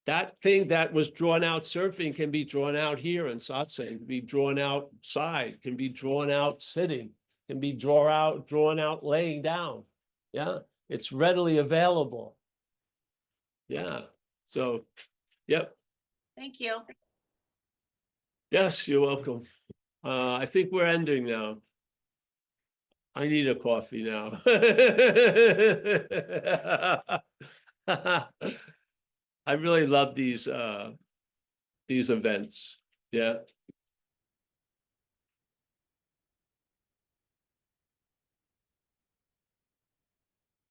Speaker 1: That thing that was drawn out surfing can be drawn out here in satsang, can be drawn outside, can be drawn out sitting, can be drawn out laying down. Yeah, it's readily available. Yeah, so, yep.
Speaker 10: Thank you.
Speaker 1: Yes, you're welcome. I think we're ending now. I need a coffee now. I really love these events. Yeah.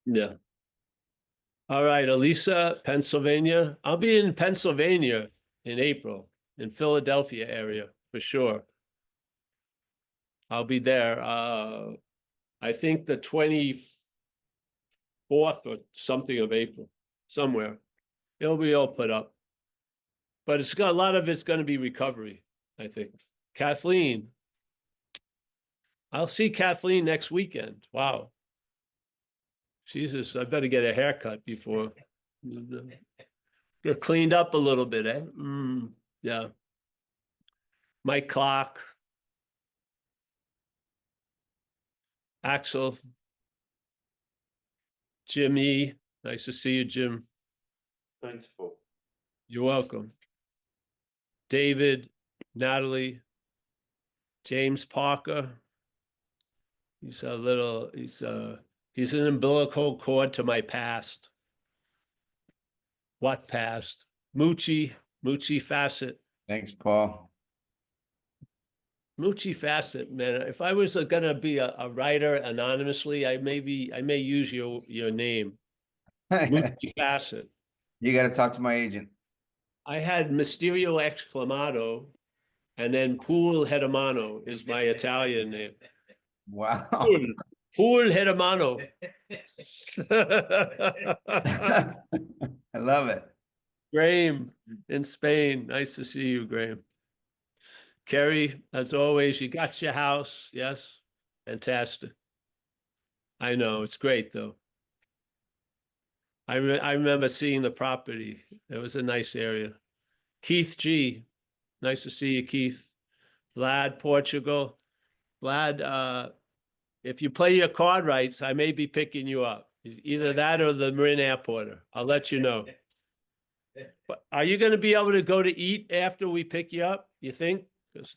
Speaker 1: Yeah. All right, Elisa, Pennsylvania. I'll be in Pennsylvania in April, in Philadelphia area for sure. I'll be there. I think the 24th or something of April, somewhere. It'll be all put up. But it's got a lot of it's going to be recovery, I think. Kathleen. I'll see Kathleen next weekend. Wow. Jesus, I better get a haircut before. Get cleaned up a little bit, eh? Yeah. Mike Clark. Axel. Jimmy. Nice to see you, Jim.
Speaker 7: Thanks, Paul.
Speaker 1: You're welcome. David, Natalie, James Parker. He's an umbilical cord to my past. What past? Moochie Facet.
Speaker 5: Thanks, Paul.
Speaker 1: Moochie Facet, man. If I was gonna be a writer anonymously, I may use your name. Moochie Facet.
Speaker 5: You got to talk to my agent.
Speaker 1: I had Mysterio Exclamado, and then Pool Heddermano is my Italian name.
Speaker 5: Wow.
Speaker 1: Pool Heddermano.
Speaker 5: I love it.
Speaker 1: Graham in Spain. Nice to see you, Graham. Kerry, as always, you got your house. Yes. Fantastic. I know. It's great, though. I remember seeing the property. It was a nice area. Keith G. Nice to see you, Keith. Vlad, Portugal. Vlad, if you play your card rights, I may be picking you up. Either that or the Marin Airporter. I'll let you know. But are you going to be able to go to eat after we pick you up, you think? Because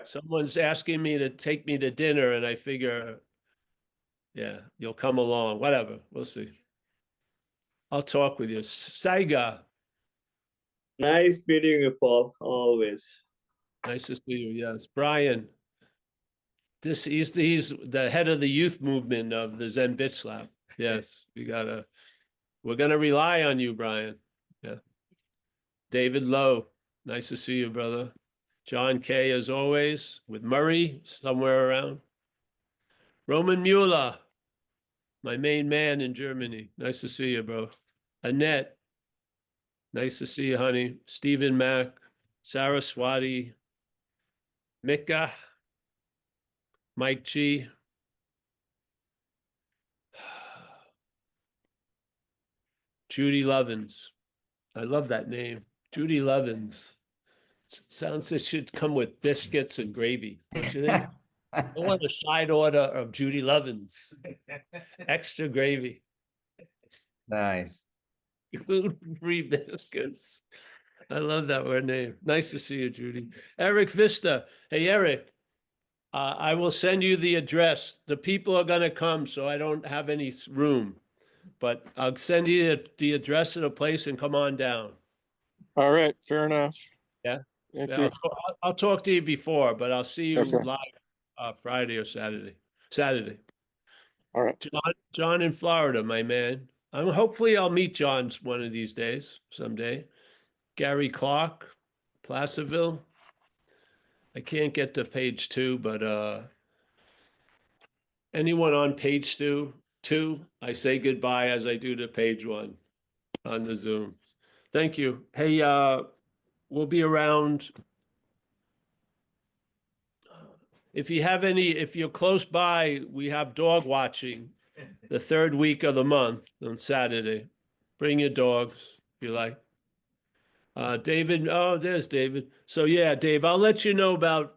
Speaker 1: someone's asking me to take me to dinner, and I figure, yeah, you'll come along. Whatever. We'll see. I'll talk with you. Saiga.
Speaker 9: Nice meeting you, Paul. Always.
Speaker 1: Nice to see you. Yes. Brian. He's the head of the youth movement of the Zen Bitch Lab. Yes. We're going to rely on you, Brian. Yeah. David Lowe. Nice to see you, brother. John K, as always, with Murray somewhere around. Roman Mueller, my main man in Germany. Nice to see you, bro. Annette, nice to see you, honey. Stephen Mack, Saraswati, Mika, Mike G. Judy Lovins. I love that name. Judy Lovins. Sounds it should come with biscuits and gravy. Don't you think? I want a side order of Judy Lovins. Extra gravy.
Speaker 5: Nice.
Speaker 1: Gluten-free biscuits. I love that word name. Nice to see you, Judy. Eric Vista. Hey, Eric. I will send you the address. The people are gonna come, so I don't have any room. But I'll send you the address of the place and come on down.
Speaker 2: All right, fair enough.
Speaker 1: Yeah.
Speaker 2: Thank
Speaker 1: Yeah,
Speaker 2: you.
Speaker 1: I'll talk to you before, but I'll see you
Speaker 2: Okay.
Speaker 1: live Friday or Saturday. Saturday.
Speaker 2: All right.
Speaker 1: John in Florida, my man. Hopefully I'll meet John one of these days, someday. Gary Clark, Placerville. I can't get to page 2, but anyone on page 2, I say goodbye as I do to page 1 on the Zoom. Thank you. Hey, we'll be around. If you're close by, we have dog watching the 3rd week of the month on Saturday. Bring your dogs if you like. David, oh, there's David. So yeah, Dave, I'll let you know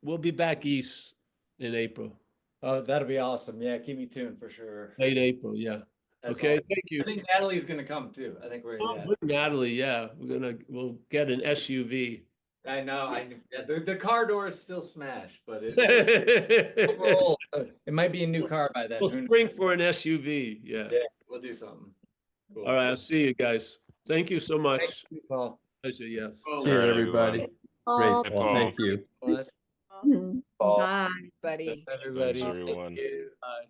Speaker 1: we'll be back east in April,
Speaker 4: Oh, that'll be awesome. Yeah, keep me tuned for sure.
Speaker 1: late April, yeah.
Speaker 4: That's
Speaker 1: Okay,
Speaker 4: awesome.
Speaker 1: thank you.
Speaker 4: I think Natalie's gonna come too. I think
Speaker 1: Oh, bring Natalie, yeah, we'll get an SUV.
Speaker 4: I know. Yeah, the car door is still smashed, but it we're old. It might be a new car by then.
Speaker 1: We'll
Speaker 4: Who knows?
Speaker 1: spring for an SUV, yeah.
Speaker 4: Yeah, we'll do something. Cool.
Speaker 1: All right, I'll see you guys. Thank you so much.
Speaker 4: Thank you, Paul.
Speaker 1: Pleasure, yes.
Speaker 11: See you, everybody. Great.
Speaker 8: Hey,
Speaker 11: Well,
Speaker 8: Paul.
Speaker 11: thank you.
Speaker 4: Much.
Speaker 6: Bye, buddy.
Speaker 4: Everybody.
Speaker 8: Thanks, everyone.
Speaker 4: Thank you.
Speaker 1: Bye.